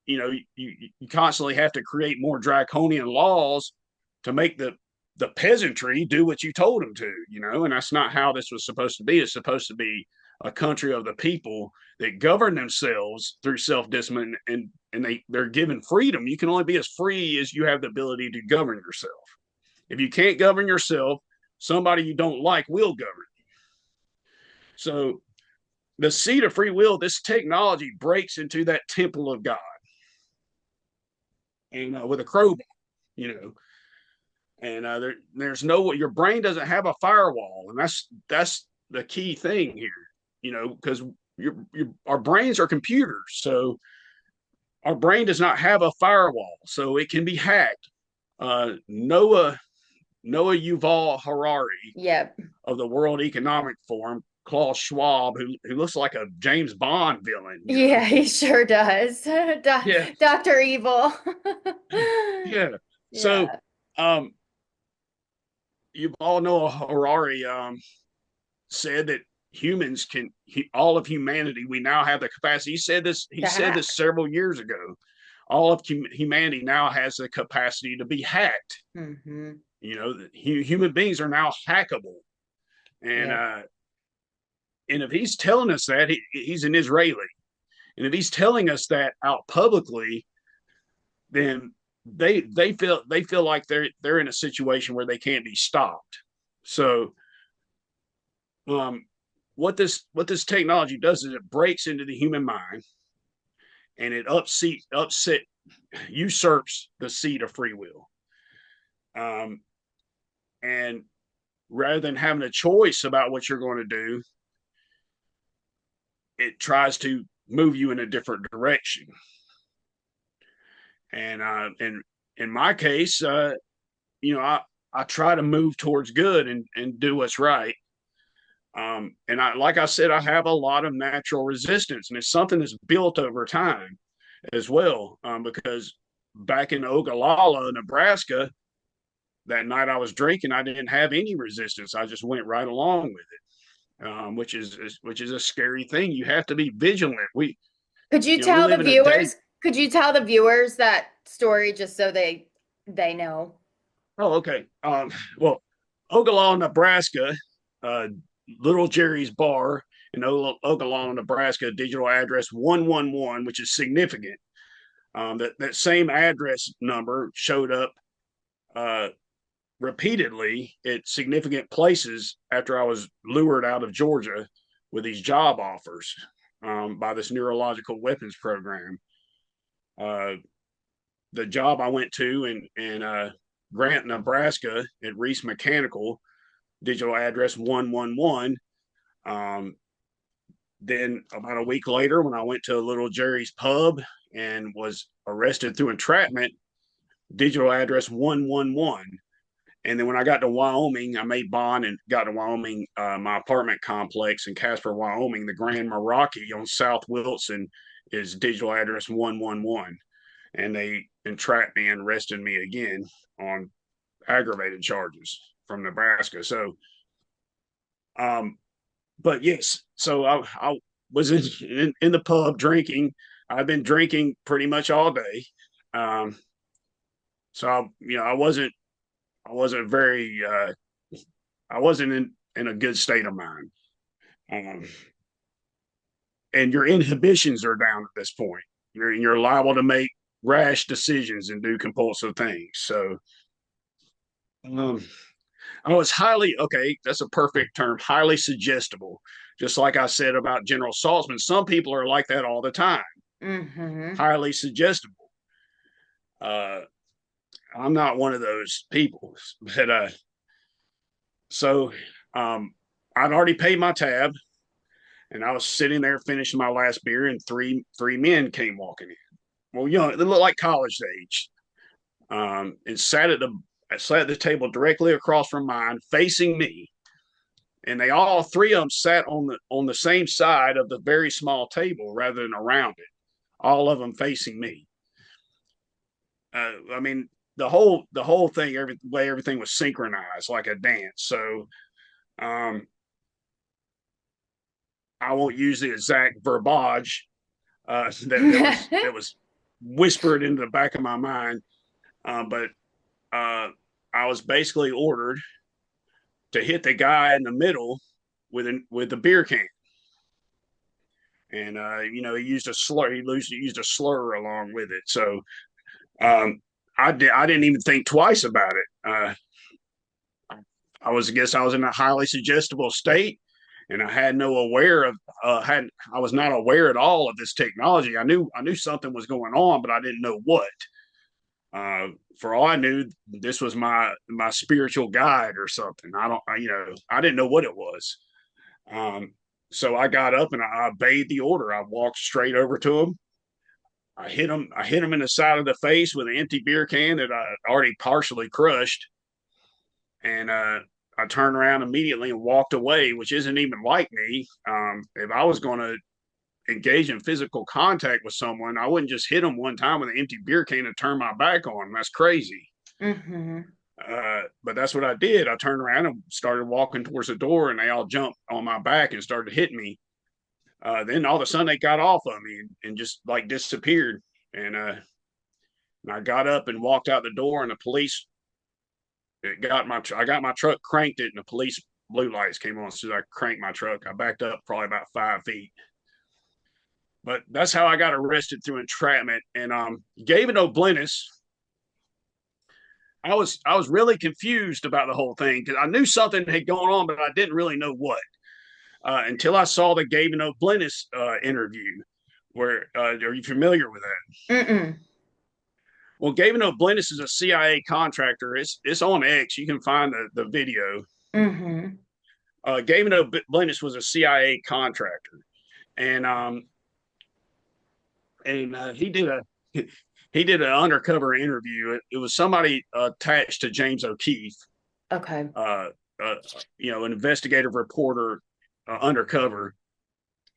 Speaker 2: you constantly have to create more draconian laws to make the peasantry do what you told them to, and that's not how this was supposed to be. It's supposed to be a country of the people that govern themselves through self-discipline, and they're given freedom. You can only be as free as you have the ability to govern yourself. If you can't govern yourself, somebody you don't like will govern you. So the seed of free will, this technology breaks into that temple of God, and with a crowbar, you know, and there's no, your brain doesn't have a firewall, and that's the key thing here, because our brains are computers, so our brain does not have a firewall, so it can be hacked. Noah Yuval Harari
Speaker 1: Yep.
Speaker 2: of the World Economic Forum, Klaus Schwab, who looks like a James Bond villain.
Speaker 1: Yeah, he sure does.
Speaker 2: Yeah,
Speaker 1: Dr. Evil.
Speaker 2: yeah. So,
Speaker 1: Yeah.
Speaker 2: um, you all know Harari said that humans all of humanity, we now have the capacity. He
Speaker 1: To
Speaker 2: said this
Speaker 1: hack.
Speaker 2: several years ago. All of humanity now has the capacity to be hacked.
Speaker 1: Hmm.
Speaker 2: Human beings are now hackable. And
Speaker 1: Yep.
Speaker 2: if he's telling us that, he's an Israeli. And if he's telling us that out publicly, then they feel like they're in a situation where they can't be stopped. So, um, what this technology does is it breaks into the human mind, and it usurps the seat of free will. Um, and rather than having a choice about what you're going to do, it tries to move you in a different direction. And in my case, I try to move towards good and do what's right. And like I said, I have a lot of natural resistance, and it's something that's built over time as well. Because back in Ogallala, Nebraska, that night I was drinking, I didn't have any resistance. I just went right along with it, which is a scary thing. You have to be vigilant.
Speaker 1: Could you
Speaker 2: We
Speaker 1: tell the
Speaker 2: live in a day.
Speaker 1: viewers, could you tell the viewers that story just so they know?
Speaker 2: Oh, okay. Well, Ogallala, Nebraska, uh, Little Jerry's Bar in Ogallala, Nebraska, digital address 111, which is significant. That same address number showed up uh, repeatedly at significant places after I was lured out of Georgia with these job offers by this neurological weapons program. Uh, the job I went to in Grant, Nebraska at Reese Mechanical, digital address 111. Um, then about a week later, when I went to Little Jerry's Pub and was arrested through entrapment, digital address 111. And then when I got to Wyoming, I made bond and got to Wyoming, my apartment complex in Casper, Wyoming, the Grand Meraki on South Wilson is digital address 111. and they entrapped me and arrested me again on aggravated charges from Nebraska. So, um, but yes, so I was in the pub drinking. I've been drinking pretty much all day. Um, so I wasn't very I wasn't in a good state of mind. Um, and your inhibitions are down at this point. You're liable to make rash decisions and do compulsive things. So um, I was highly okay. That's a perfect term. Highly suggestible. Just like I said about General Saltzman, some people are like that all the time.
Speaker 1: Mm-hmm.
Speaker 2: Highly suggestible. Uh, I'm not one of those people, but so I'd already paid my tab, and I was sitting there finishing my last beer, and three men came walking in. Well, young, they looked like college age, and sat at the table directly across from mine, facing me. And they all three of them sat on the same side of the very small table rather than around it. All of them facing me. I mean, the whole thing, every way everything was synchronized like a dance. So um, I won't use the exact verbiage that was whispered into the back of my mind, but uh, I was basically ordered to hit the guy in the middle with a beer can, and he used a slur. He used a slur along with it. So um, I didn't even think twice about it. I guess I was in a highly suggestible state, and I had no aware of had I was not aware at all of this technology. I knew something was going on, but I didn't know what. For all I knew, this was my spiritual guide or something. I didn't know what it was. Um, so I got up and I obeyed the order. I walked straight over to him. I hit him in the side of the face with an empty beer can that I already partially crushed, and I turned around immediately and walked away, which isn't even like me. If I was going to engage in physical contact with someone, I wouldn't just hit them one time with an empty beer can and turn my back on them. That's crazy.
Speaker 1: Mm-hmm.
Speaker 2: But that's what I did. I turned around and started walking towards the door, and they all jumped on my back and started hitting me. Then all of a sudden they got off of me and just like disappeared. And I got up and walked out the door, and the police I got my truck cranked it, and the police blue lights came on. So I cranked my truck. I backed up probably about 5 feet. But that's how I got arrested through entrapment. And Gabe and O'Blennis, I was really confused about the whole thing because I knew something had gone on, but I didn't really know what until I saw the Gabe and O'Blennis interview. Where are you familiar with that?
Speaker 1: Mm-mm.
Speaker 2: Well, Gabe and O'Blennis is a CIA contractor. It's on X. You can find the video.
Speaker 1: Mm-hmm.
Speaker 2: Gabe and O'Blennis was a CIA contractor, and he did an undercover interview. It was somebody attached to James O'Keefe,
Speaker 1: Okay.
Speaker 2: uh, uh, an investigative reporter undercover.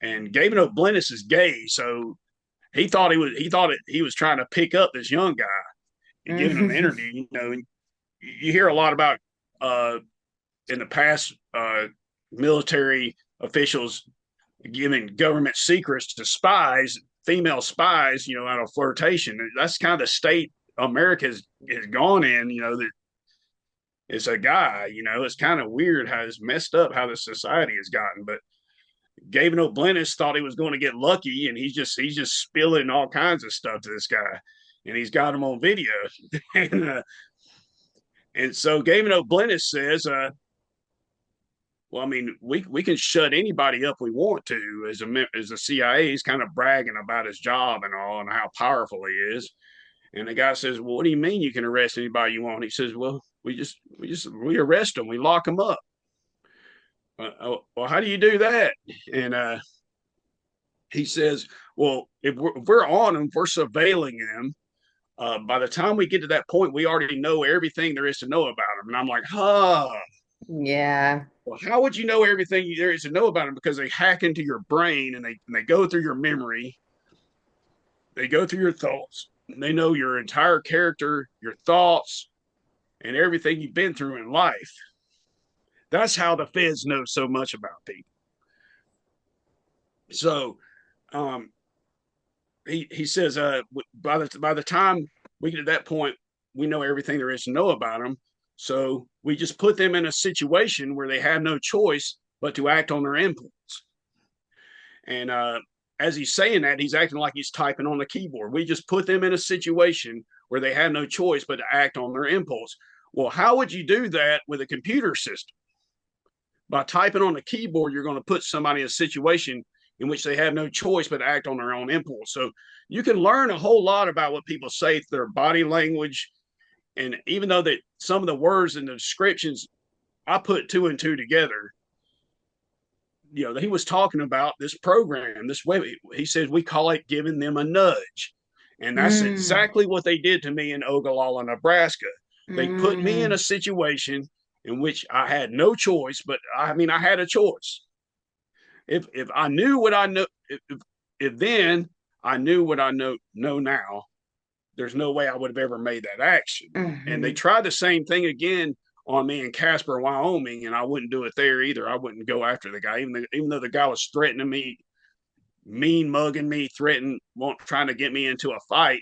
Speaker 2: And Gavin O'Blennis is gay, so he was trying to pick up this young guy and giving him an
Speaker 1: Mm-hmm.
Speaker 2: interview. You hear a lot about uh, in the past military officials giving government secrets to spies, female spies, out of flirtation. That's kind of the state America has gone in, that it's a guy, it's kind of weird how it's messed up how the society has gotten. But Gavin O'Blennis thought he was going to get lucky, and he's just spilling all kinds of stuff to this guy, and he's got him on video. and and so Gavin O'Blennis says, well, I mean, we can shut anybody up we want to. As a CIA, he's kind of bragging about his job and all, and how powerful he is. And the guy says, "Well, what do you mean you can arrest anybody you want?" He says, "Well, we arrest them, we lock them up." Well, how do you do that? And he says, "Well, if we're on them, if we're surveilling them. By the time we get to that point, we already know everything there is to know about them." And I'm like, "Huh."
Speaker 1: Yeah.
Speaker 2: Well, how would you know everything there is to know about them? Because they hack into your brain and they go through your memory, they go through your thoughts. They know your entire character, your thoughts, and everything you've been through in life. That's how the feds know so much about people. So um, he says by the time we get to that point, we know everything there is to know about them. So we just put them in a situation where they have no choice but to act on their impulse. And as he's saying that, he's acting like he's typing on the keyboard. We just put them in a situation where they have no choice but to act on their impulse. Well, how would you do that with a computer system? By typing on the keyboard, you're going to put somebody in a situation in which they have no choice but to act on their own impulse. So you can learn a whole lot about what people say, their body language. And even though that some of the words and the descriptions, I put two and two together. He was talking about this program, this web. He says we call it giving them a nudge. And that's
Speaker 1: Mm,
Speaker 2: exactly what they did to me in Ogallala, Nebraska. They put me in a
Speaker 1: mm,
Speaker 2: situation in which I had no choice, but I had a choice. If I knew what I know, if then I knew what I know now, there's no way I would have ever made that action. And they
Speaker 1: mm-hmm.
Speaker 2: tried the same thing again on me in Casper, Wyoming, and I wouldn't do it there either. I wouldn't go after the guy, even though the guy was threatening me, mean mugging me, trying to get me into a fight.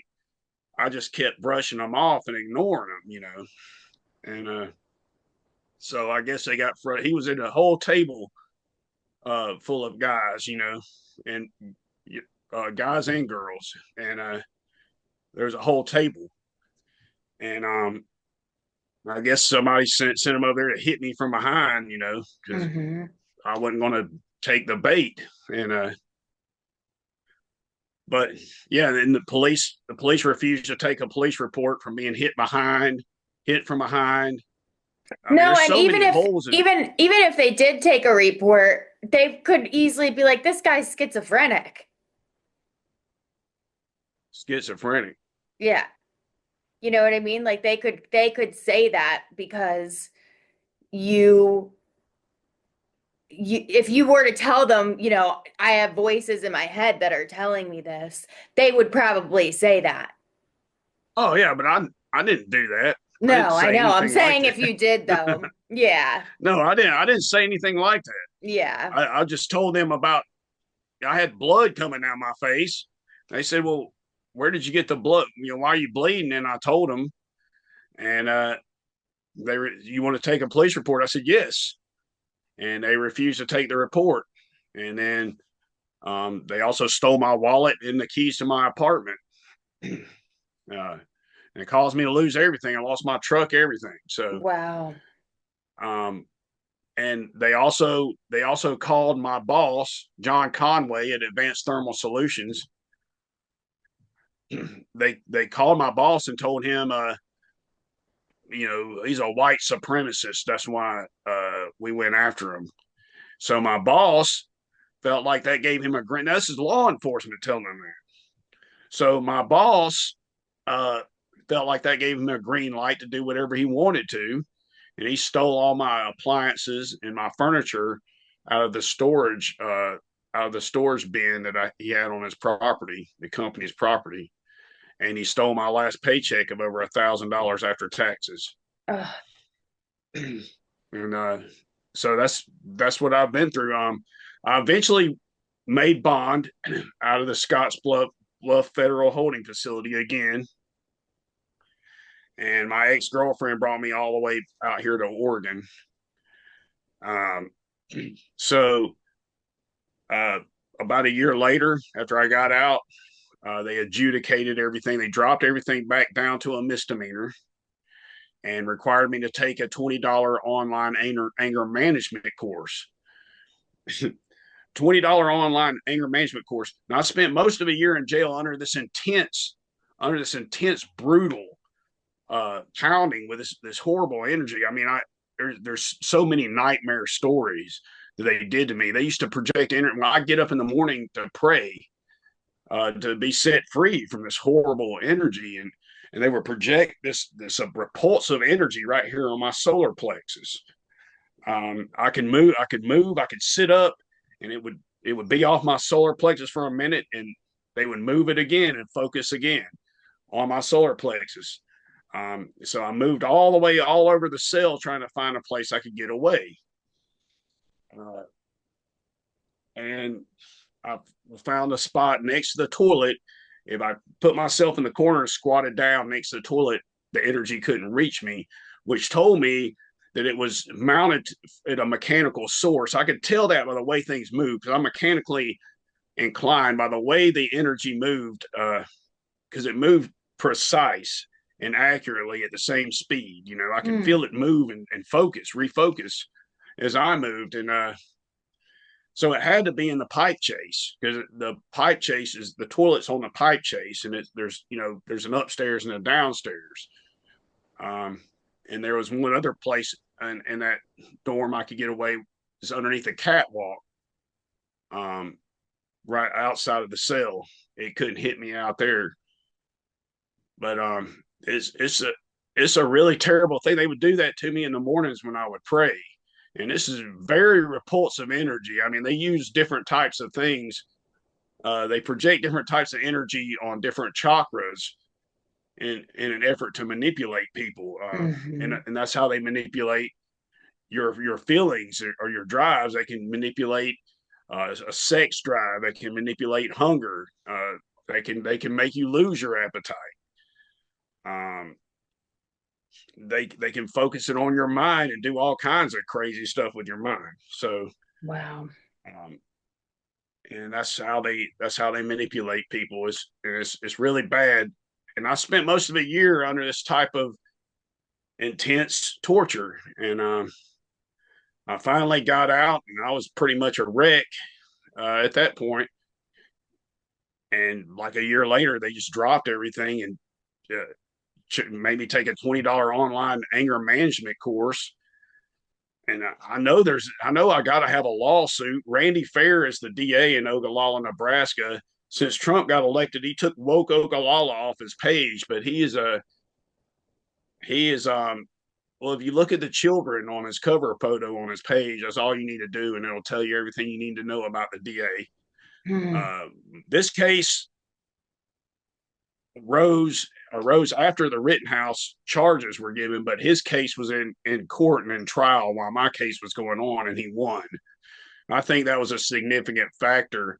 Speaker 2: I just kept brushing them off and ignoring them. And so I guess they got he was in a whole table full of guys, and guys and girls, and there's a whole table, and I guess somebody sent him over there to hit me from behind, because
Speaker 1: Mm-hmm.
Speaker 2: I wasn't going to take the bait, and but yeah, then the police refused to take a police report from being hit from behind. I mean,
Speaker 1: No,
Speaker 2: there's
Speaker 1: and
Speaker 2: so
Speaker 1: even
Speaker 2: many
Speaker 1: if
Speaker 2: holes in
Speaker 1: even if they did take a report, they could easily be like, this guy's schizophrenic.
Speaker 2: schizophrenic.
Speaker 1: Yeah. You know what I mean? Like they could say that because you if you were to tell them, I have voices in my head that are telling me this, they would probably say that.
Speaker 2: Oh yeah, but I didn't do that. I didn't
Speaker 1: No, I
Speaker 2: say
Speaker 1: know. I'm
Speaker 2: anything like
Speaker 1: saying if you did
Speaker 2: that.
Speaker 1: though. Yeah.
Speaker 2: No, I didn't say anything like that.
Speaker 1: Yeah.
Speaker 2: I just told them about I had blood coming down my face. They said, "Well, where did you get the blood? Why are you bleeding?" And I told them, and you want to take a police report? I said yes, and they refused to take the report. And then they also stole my wallet and the keys to my apartment. And it caused me to lose everything. I lost my truck, everything. So,
Speaker 1: Wow.
Speaker 2: um, and they also called my boss, John Conway at Advanced Thermal Solutions. They called my boss and told him, he's a white supremacist. That's why we went after him. So my boss felt like that gave him a green. This is law enforcement telling him that. So my boss uh, felt like that gave him a green light to do whatever he wanted to, and he stole all my appliances and my furniture out of the storage bin that he had on his property, the company's property, and he stole my last paycheck of over $1,000 after taxes.
Speaker 1: Ugh.
Speaker 2: And so that's what I've been through. I eventually made bond out of the Bluff Federal Holding Facility again, and my ex girlfriend brought me all the way out here to Oregon. Um, so uh, about a year later, after I got out, they adjudicated everything. They dropped everything back down to a misdemeanor and required me to take a $20 online anger management course. $20 online anger management course. Now I spent most of a year in jail under this intense, brutal pounding with this horrible energy. I mean, there's so many nightmare stories that they did to me. They used to project energy. When I get up in the morning to pray, to be set free from this horrible energy, and they would project this repulsive energy right here on my solar plexus. I could move. I could sit up, and it would be off my solar plexus for a minute, and they would move it again and focus again. on my solar plexus. So I moved all the way all over the cell trying to find a place I could get away. Uh, and I found a spot next to the toilet. If I put myself in the corner and squatted down next to the toilet, the energy couldn't reach me, which told me that it was mounted at a mechanical source. I could tell that by the way things moved because I'm mechanically inclined by the way the energy moved, because it moved precise and accurately at the same speed. I could
Speaker 1: Mm.
Speaker 2: feel it move and focus, refocus as I moved. And so it had to be in the pipe chase because the pipe chase is the toilet's on the pipe chase, and there's an upstairs and a downstairs. Um, and there was one other place in that dorm I could get away is underneath a catwalk, um, right outside of the cell. It couldn't hit me out there, but it's a really terrible thing. They would do that to me in the mornings when I would pray, and this is very repulsive energy. I mean, they use different types of things. They project different types of energy on different chakras in an effort to manipulate people,
Speaker 1: Hmm.
Speaker 2: and that's how they manipulate your feelings or your drives. They can manipulate a sex drive. They can manipulate hunger. They can make you lose your appetite. Um, they can focus it on your mind and do all kinds of crazy stuff with your mind. So,
Speaker 1: Wow.
Speaker 2: um, and that's how they manipulate people. It's really bad. And I spent most of a year under this type of intense torture, and I finally got out, and I was pretty much a wreck at that point. And like a year later, they just dropped everything and made me take a $20 online anger management course. And I know I got to have a lawsuit. Randy Fair is the DA in Ogallala, Nebraska. Since Trump got elected, he took woke Ogallala off his page, but he is well, if you look at the children on his cover photo on his page, that's all you need to do, and it'll tell you everything you need to know about the DA.
Speaker 1: Hmm.
Speaker 2: This case arose after the Rittenhouse charges were given, but his case was in court and in trial while my case was going on, and he won. I think that was a significant factor,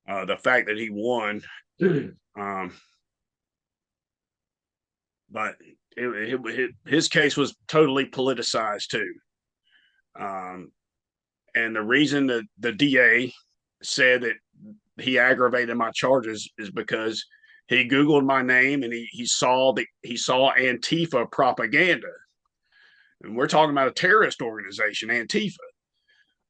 Speaker 2: the fact that he won. um, but his case was totally politicized too. Um, and the reason that the DA said that he aggravated my charges is because he Googled my name and he saw Antifa propaganda, and we're talking about a terrorist organization, Antifa.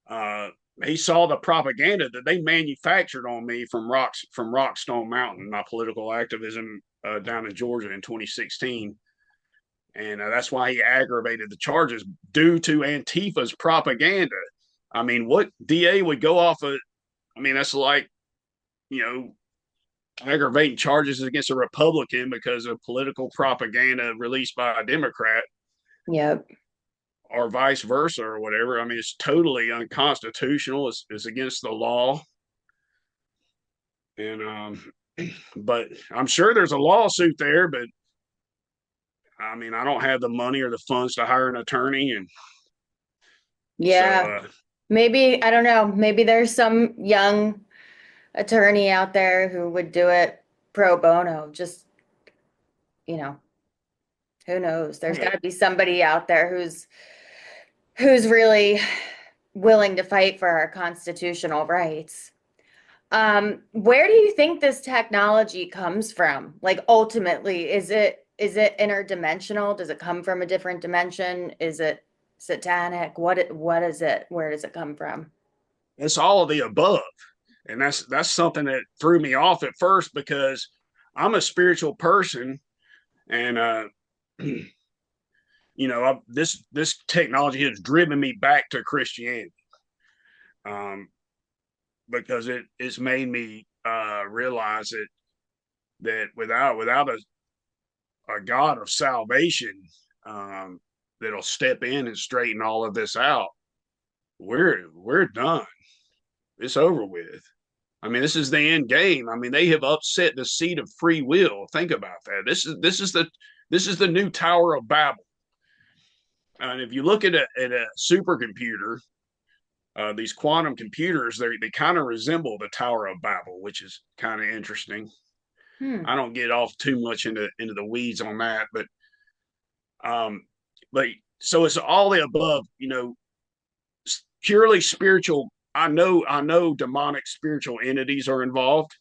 Speaker 2: Uh, he saw the propaganda that they manufactured on me from Rockstone Mountain, my political activism down in Georgia in 2016, and that's why he aggravated the charges due to Antifa's propaganda. I mean, what DA would go off of? I mean, that's like you know aggravating charges against a Republican because of political propaganda released by a Democrat,
Speaker 1: Yep.
Speaker 2: or vice versa, or whatever. I mean, it's totally unconstitutional. It's against the law, and but I'm sure there's a lawsuit there. But I mean, I don't have the money or the funds to hire an attorney, and so
Speaker 1: Yeah. Maybe, I don't know, maybe there's some young attorney out there who would do it pro bono. Just, you know, who knows? There's got to be somebody out there who's really willing to fight for our constitutional rights. Where do you think this technology comes from? Like ultimately, is it interdimensional? Does it come from a different dimension? Is it satanic? What is it? Where does it come from?
Speaker 2: it's all of the above, and that's something that threw me off at first because I'm a spiritual person, and this technology has driven me back to Christianity, um, because it's made me realize that without a God of salvation, um, that'll step in and straighten all of this out, we're done. It's over with. I mean, this is the end game. I mean, they have upset the seat of free will. Think about that. This is the new Tower of Babel. And if you look at a supercomputer, these quantum computers, they kind of resemble the Tower of Babel, which is kind of interesting.
Speaker 1: Hmm.
Speaker 2: I don't get off too much into the weeds on that, um, but so it's all the above. Purely spiritual. I know demonic spiritual entities are involved.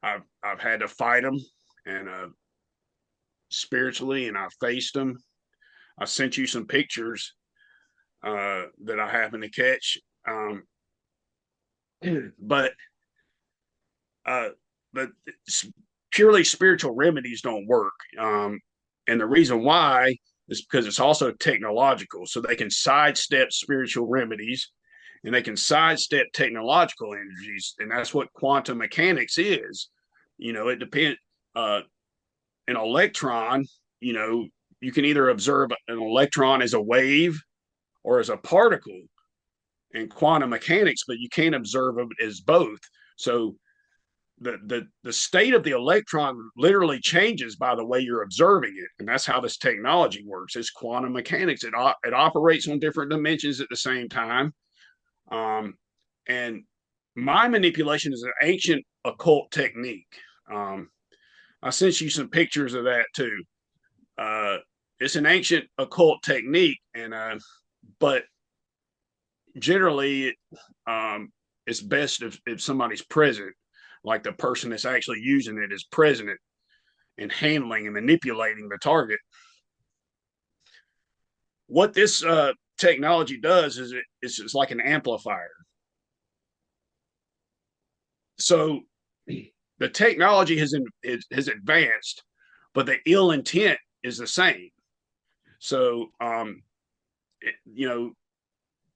Speaker 2: I've had to fight them, and spiritually, and I faced them. I sent you some pictures that I happened to catch. But uh, but purely spiritual remedies don't work. And the reason why is because it's also technological. So they can sidestep spiritual remedies, and they can sidestep technological energies. And that's what quantum mechanics is. It depends. An electron, you can either observe an electron as a wave or as a particle in quantum mechanics, but you can't observe it as both. So the state of the electron literally changes by the way you're observing it, and that's how this technology works. It's quantum mechanics. It operates on different dimensions at the same time. And mind manipulation is an ancient occult technique. I sent you some pictures of that too. It's an ancient occult technique, and but generally, it's best if somebody's present, like the person that's actually using it is present and handling and manipulating the target. What this technology does is it's like an amplifier. So the technology has advanced, but the ill intent is the same. So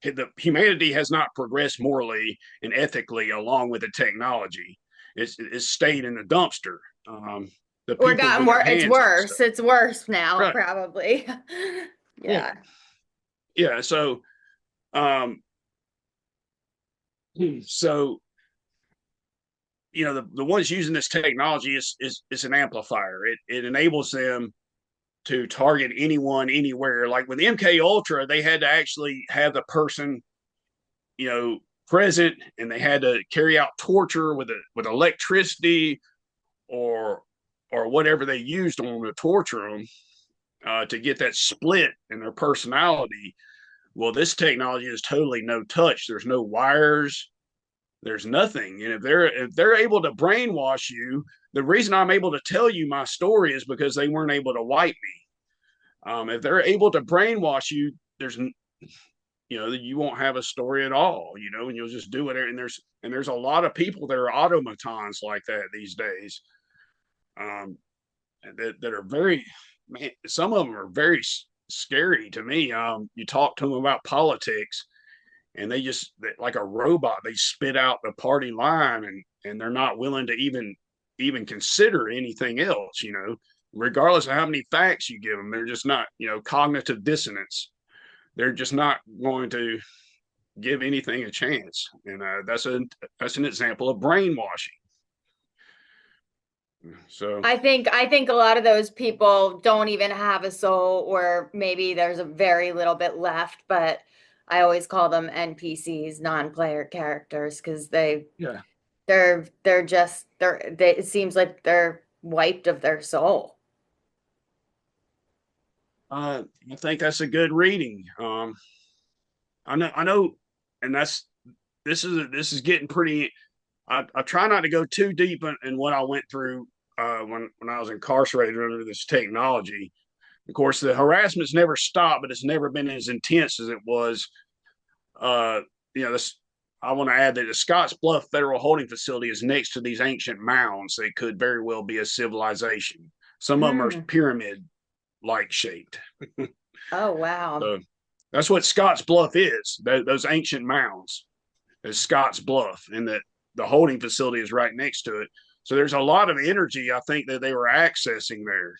Speaker 2: the humanity has not progressed morally and ethically along with the technology. It's stayed in the dumpster. The
Speaker 1: Or
Speaker 2: people
Speaker 1: gotten
Speaker 2: with their
Speaker 1: worse. It's
Speaker 2: hands on stuff.
Speaker 1: worse. It's worse now,
Speaker 2: Right.
Speaker 1: probably.
Speaker 2: Yeah.
Speaker 1: Yeah.
Speaker 2: Yeah. Um, so the ones using this technology is an amplifier. It enables them to target anyone anywhere. Like with MK Ultra, they had to actually have the person, present, and they had to carry out torture with electricity or whatever they used on them to torture them to get that split in their personality. Well, this technology is totally no touch. There's no wires. There's nothing. And if they're able to brainwash you, the reason I'm able to tell you my story is because they weren't able to wipe me. If they're able to brainwash you, you won't have a story at all, and you'll just do it. And there's a lot of people that are automatons like that these days, that are very, man, some of them are very scary to me. You talk to them about politics, and like a robot, they spit out the party line, and they're not willing to even consider anything else, regardless of how many facts you give them. They're just not, cognitive dissonance. They're just not going to give anything a chance, and that's an example of brainwashing. So
Speaker 1: I think a lot of those people don't even have a soul, or maybe there's a very little bit left, but I always call them NPCs, non-player characters, because
Speaker 2: yeah,
Speaker 1: it seems like they're wiped of their soul.
Speaker 2: I think that's a good reading. I know, and this is getting pretty. I try not to go too deep in what I went through when I was incarcerated under this technology. Of course, the harassment's never stopped, but it's never been as intense as it was. Uh, this. I want to add that the Scotts Bluff Federal Holding Facility is next to these ancient mounds. They could very well be a civilization. Some of them are
Speaker 1: Mm.
Speaker 2: pyramid-like shaped.
Speaker 1: Oh, wow.
Speaker 2: So that's what Scotts Bluff is. Those ancient mounds is Scotts Bluff, and that the holding facility is right next to it. So there's a lot of energy I think that they were accessing there,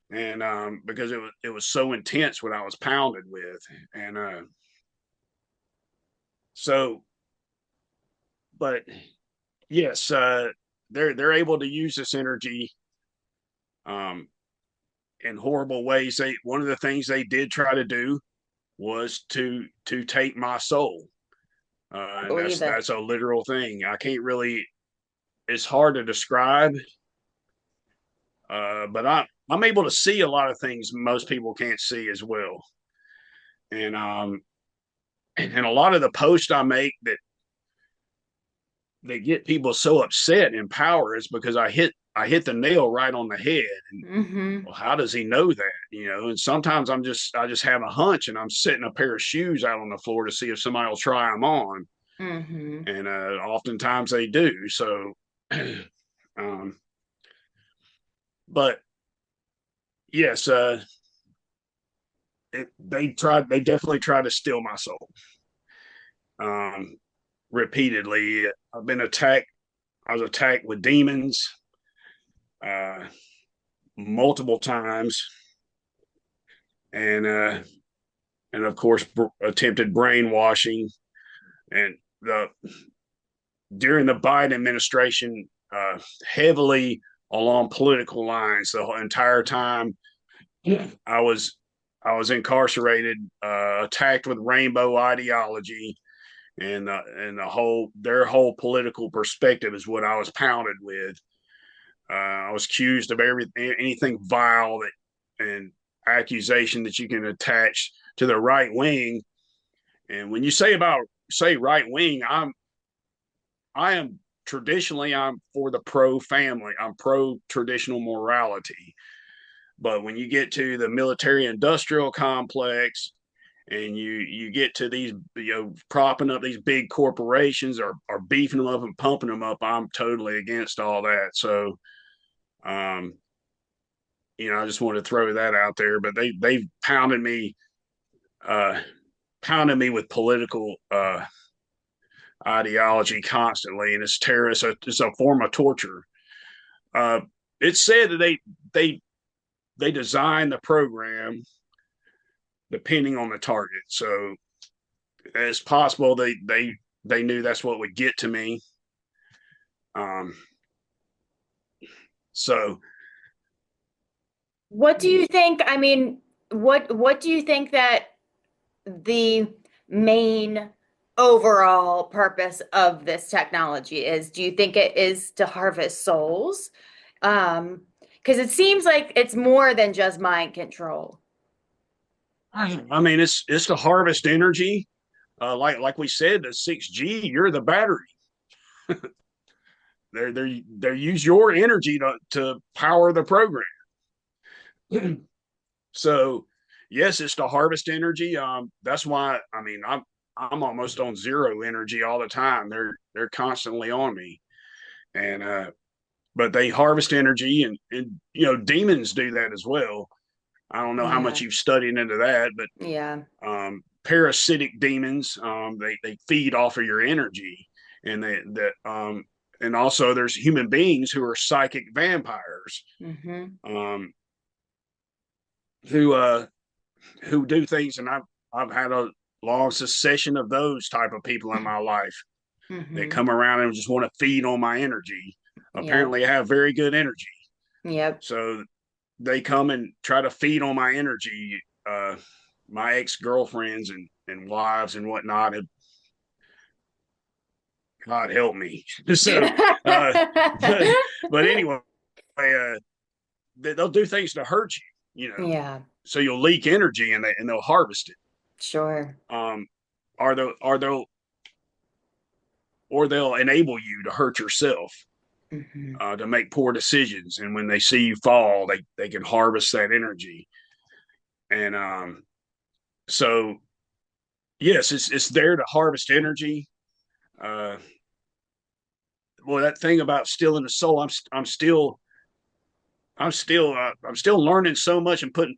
Speaker 2: and because it was so intense what I was pounded with, and so, but yes, they're able to use this energy um, in horrible ways. They One of the things they did try to do was to take my soul,
Speaker 1: I
Speaker 2: and
Speaker 1: believe it.
Speaker 2: that's a literal thing. I can't really. It's hard to describe, but I'm able to see a lot of things most people can't see as well, and and a lot of the posts I make that they get people so upset in power is because I hit the nail right on the head. And
Speaker 1: Mm-hmm.
Speaker 2: well, how does he know that? And sometimes I just have a hunch and I'm setting a pair of shoes out on the floor to see if somebody will try them on,
Speaker 1: Mm-hmm.
Speaker 2: and oftentimes they do. So, um, but yes, they definitely tried to steal my soul um, repeatedly. I've been attacked. I was attacked with demons uh, multiple times, and and of course attempted brainwashing. And the during the Biden administration, heavily along political lines the whole entire time. I was I was incarcerated, attacked with rainbow ideology, and their whole political perspective is what I was pounded with. I was accused of anything vile and accusation that you can attach to the right wing. And when you say right wing, I am traditionally I'm for the pro family. I'm pro traditional morality. But when you get to the military industrial complex and you get to these propping up these big corporations or beefing them up and pumping them up, I'm totally against all that. So um I just wanted to throw that out there. But they've uh pounded me with political ideology constantly, and it's terrorist. It's a form of torture. Uh, it's said that they designed the program depending on the target. So it's possible they knew that's what would get to me. Um, so
Speaker 1: What do you think? I mean, what do you think that the main overall purpose of this technology is? Do you think it is to harvest souls? Because it seems like it's more than just mind control.
Speaker 2: I mean, it's to harvest energy. Like we said, the 6G, you're the battery. They use your energy to power the program. So yes, it's to harvest energy. That's why I mean I'm almost on zero energy all the time. They're constantly on me, and but they harvest energy, and demons do that as well. I don't know how much
Speaker 1: Yeah.
Speaker 2: you've studied into that, but
Speaker 1: Yeah.
Speaker 2: parasitic demons, they feed off of your energy, and and also there's human beings who are psychic vampires,
Speaker 1: Hmm.
Speaker 2: um, who who do things, and I've had a long succession of those type of people in my life that
Speaker 1: Hmm.
Speaker 2: come around and just want to feed on my energy.
Speaker 1: Yep.
Speaker 2: Apparently, I have very good energy,
Speaker 1: Yep.
Speaker 2: so they come and try to feed on my energy. My ex girlfriends and wives and whatnot have, God help me. So, uh, but anyway, they'll do things to hurt you.
Speaker 1: Yeah,
Speaker 2: So you'll leak energy and they'll harvest it.
Speaker 1: sure.
Speaker 2: Um, are they are they or they'll enable you to hurt yourself,
Speaker 1: Hmm.
Speaker 2: to make poor decisions. And when they see you fall, they can harvest that energy. And so yes, it's there to harvest energy. Uh, well, that thing about stealing the soul, I'm still learning so much and putting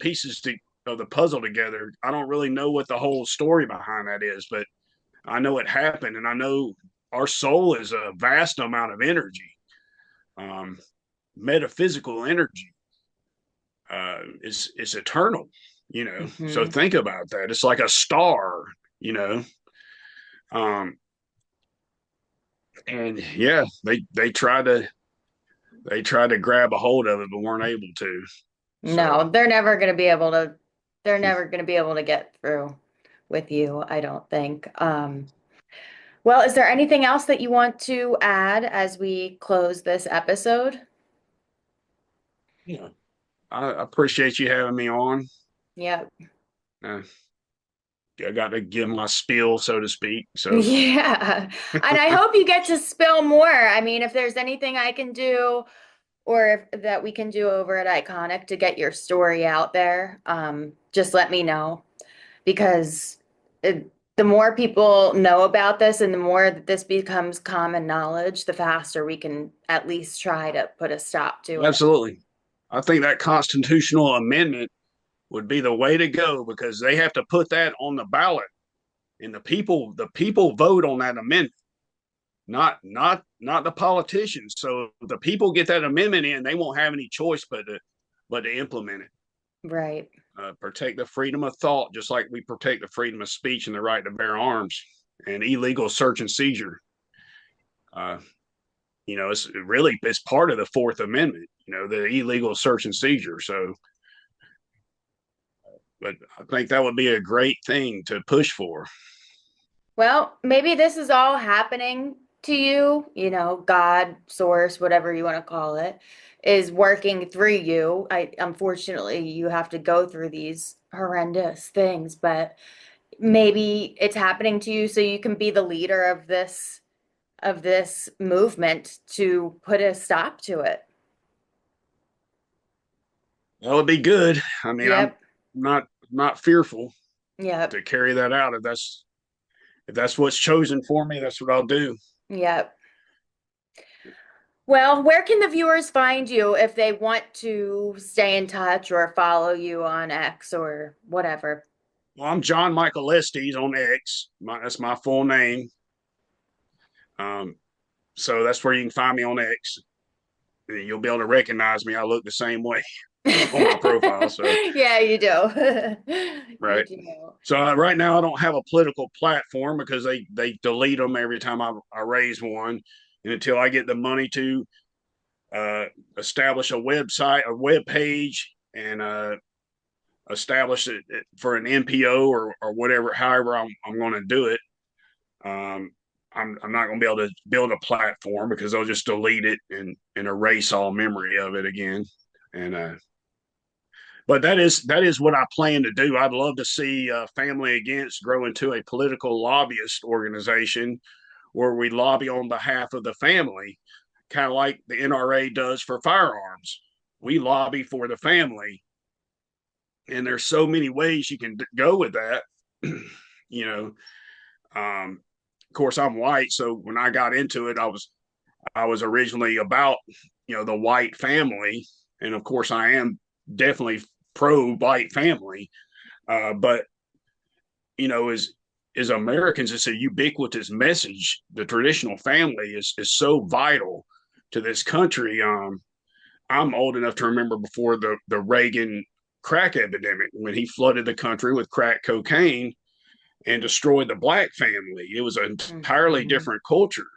Speaker 2: of the puzzle together. I don't really know what the whole story behind that is, but I know it happened, and I know our soul is a vast amount of energy, um, metaphysical energy. It's eternal, So
Speaker 1: Hmm.
Speaker 2: think about that. It's like a star, you know. Um, And yeah, they tried to grab a hold of it, but weren't able to. So
Speaker 1: No, they're never gonna be able to get through with you, I don't think. Well, is there anything else that you want to add as we close this episode?
Speaker 2: yeah, I appreciate you having me on.
Speaker 1: Yep.
Speaker 2: Uh, I got to give my spiel, so to speak. So
Speaker 1: Yeah. And I hope you get to spill more. I mean, if there's anything I can do or if that we can do over at Iconic to get your story out there, just let me know because the more people know about this and the more that this becomes common knowledge, the faster we can at least try to put a stop to it.
Speaker 2: absolutely, I think that constitutional amendment would be the way to go because they have to put that on the ballot, and the people vote on that amendment, not the politicians. So the people get that amendment in, they won't have any choice but to implement it.
Speaker 1: Right.
Speaker 2: Protect the freedom of thought, just like we protect the freedom of speech and the right to bear arms and illegal search and seizure. Uh, it's part of the Fourth Amendment. The illegal search and seizure. So, but I think that would be a great thing to push for.
Speaker 1: Well, maybe this is all happening to you, God, source, whatever you want to call it, is working through you. Unfortunately, you have to go through these horrendous things, but maybe it's happening to you so you can be the leader of this movement to put a stop to it.
Speaker 2: That would be good. I mean, I'm
Speaker 1: Yep.
Speaker 2: not fearful
Speaker 1: Yep.
Speaker 2: to carry that out. If that's what's chosen for me, that's what I'll do.
Speaker 1: Yep. Well, where can the viewers find you if they want to stay in touch or follow you on X or whatever?
Speaker 2: Well, I'm John Michael Estes on X. That's my full name. Um, so that's where you can find me on X. You'll be able to recognize me. I look the same way on my profile. So
Speaker 1: Yeah, you do. You
Speaker 2: right.
Speaker 1: do.
Speaker 2: So right now I don't have a political platform because they delete them every time I raise one, and until I get the money to uh, establish a website, a web page, and establish it for an NPO or whatever, however I'm going to do it. Um, I'm not going to be able to build a platform because they'll just delete it and erase all memory of it again. And but that is what I plan to do. I'd love to see Family Against grow into a political lobbyist organization where we lobby on behalf of the family, kind of like the NRA does for firearms. We lobby for the family, and there's so many ways you can go with that. you know, of course, I'm white, so when I got into it, I was originally about the white family, and of course, I am definitely pro white family. But as Americans, it's a ubiquitous message. The traditional family is so vital to this country. I'm old enough to remember before the Reagan crack epidemic when he flooded the country with crack cocaine and destroyed the black family. It was an entirely
Speaker 1: Hmm.
Speaker 2: different culture.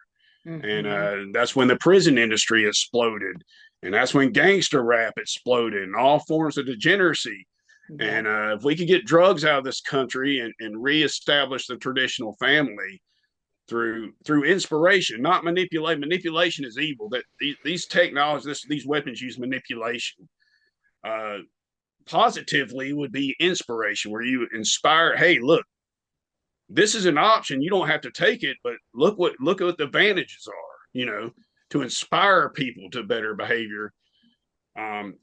Speaker 2: And
Speaker 1: Hmm.
Speaker 2: that's when the prison industry exploded. And that's when gangster rap exploded and all forms of degeneracy. And
Speaker 1: Yep.
Speaker 2: if we could get drugs out of this country and reestablish the traditional family through inspiration, not manipulate. Manipulation is evil. That these technologies, these weapons use manipulation. Uh, Positively would be inspiration, where you inspire. Hey, look, this is an option. You don't have to take it, but look at what the advantages are. To inspire people to better behavior, and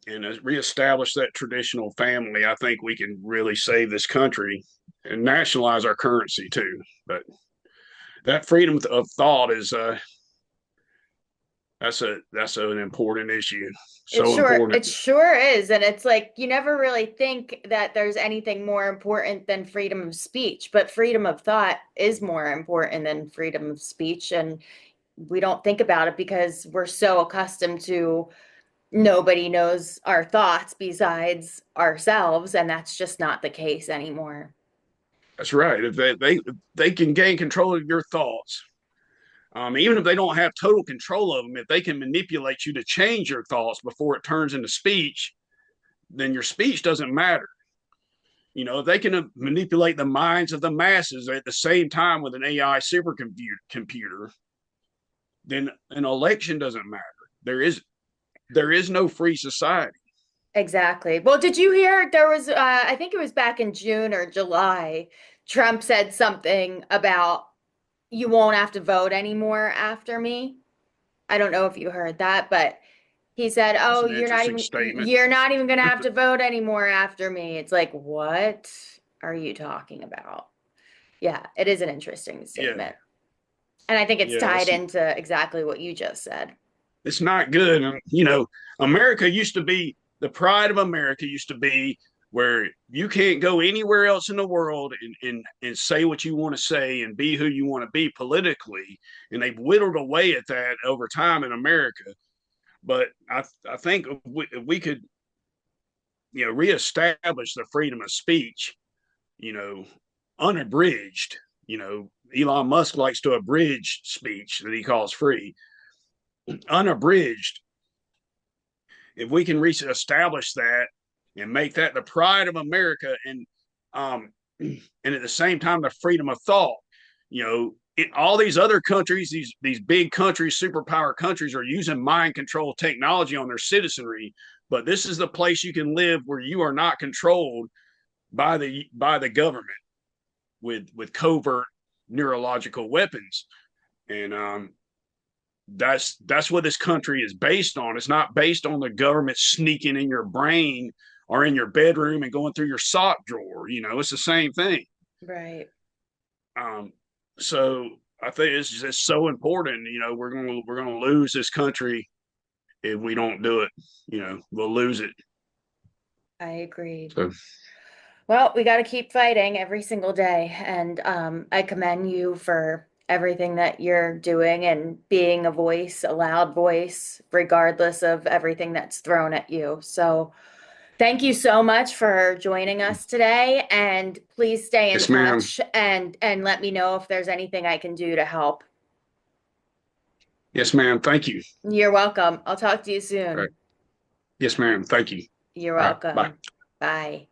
Speaker 2: reestablish that traditional family. I think we can really save this country and nationalize our currency too. But that freedom of thought is that's an important issue. So
Speaker 1: It
Speaker 2: important.
Speaker 1: sure is. And it's like you never really think that there's anything more important than freedom of speech, but freedom of thought is more important than freedom of speech. And we don't think about it because we're so accustomed to nobody knows our thoughts besides ourselves, and that's just not the case anymore.
Speaker 2: That's right. If they can gain control of your thoughts, Even if they don't have total control of them, if they can manipulate you to change your thoughts before it turns into speech, then your speech doesn't matter. If they can manipulate the minds of the masses at the same time with an AI supercomputer, then an election doesn't matter. There is no free society.
Speaker 1: Exactly. Well, did you hear there was, I think it was back in June or July, Trump said something about you won't have to vote anymore after me. I don't know if you heard that, but he said,
Speaker 2: That's
Speaker 1: "Oh,
Speaker 2: an interesting statement.
Speaker 1: you're not even going to have to vote anymore after me." It's like, what are you talking about? Yeah, it is an interesting
Speaker 2: Yeah,
Speaker 1: statement. And I think it's
Speaker 2: yeah,
Speaker 1: tied into exactly what you just said.
Speaker 2: it's not good. And, America used to be the pride of America used to be where you can't go anywhere else in the world and say what you want to say and be who you want to be politically. And they've whittled away at that over time in America. But I think if we could, reestablish the freedom of speech, you know, unabridged, Elon Musk likes to abridge speech that he calls free, unabridged. If we can reestablish that and make that the pride of America, and at the same time the freedom of thought, all these other countries, these big countries, superpower countries, are using mind control technology on their citizenry. But this is the place you can live where you are not controlled by the government with covert neurological weapons, and that's what this country is based on. It's not based on the government sneaking in your brain or in your bedroom and going through your sock drawer. It's the same thing.
Speaker 1: Right.
Speaker 2: Um, so I think it's just so important. We're gonna lose this country if we don't do it. We'll lose it.
Speaker 1: I agree.
Speaker 2: So
Speaker 1: Well, we got to keep fighting every single day. And I commend you for everything that you're doing and being a voice, a loud voice, regardless of everything that's thrown at you. So thank you so much for joining us today. And please stay in
Speaker 2: yes, ma'am.
Speaker 1: touch and let me know if there's anything I can do to help.
Speaker 2: Yes, ma'am. Thank you.
Speaker 1: You're welcome. I'll talk to you
Speaker 2: All right.
Speaker 1: soon.
Speaker 2: Yes, ma'am. Thank you.
Speaker 1: You're
Speaker 2: All right. Bye.
Speaker 1: welcome. Bye.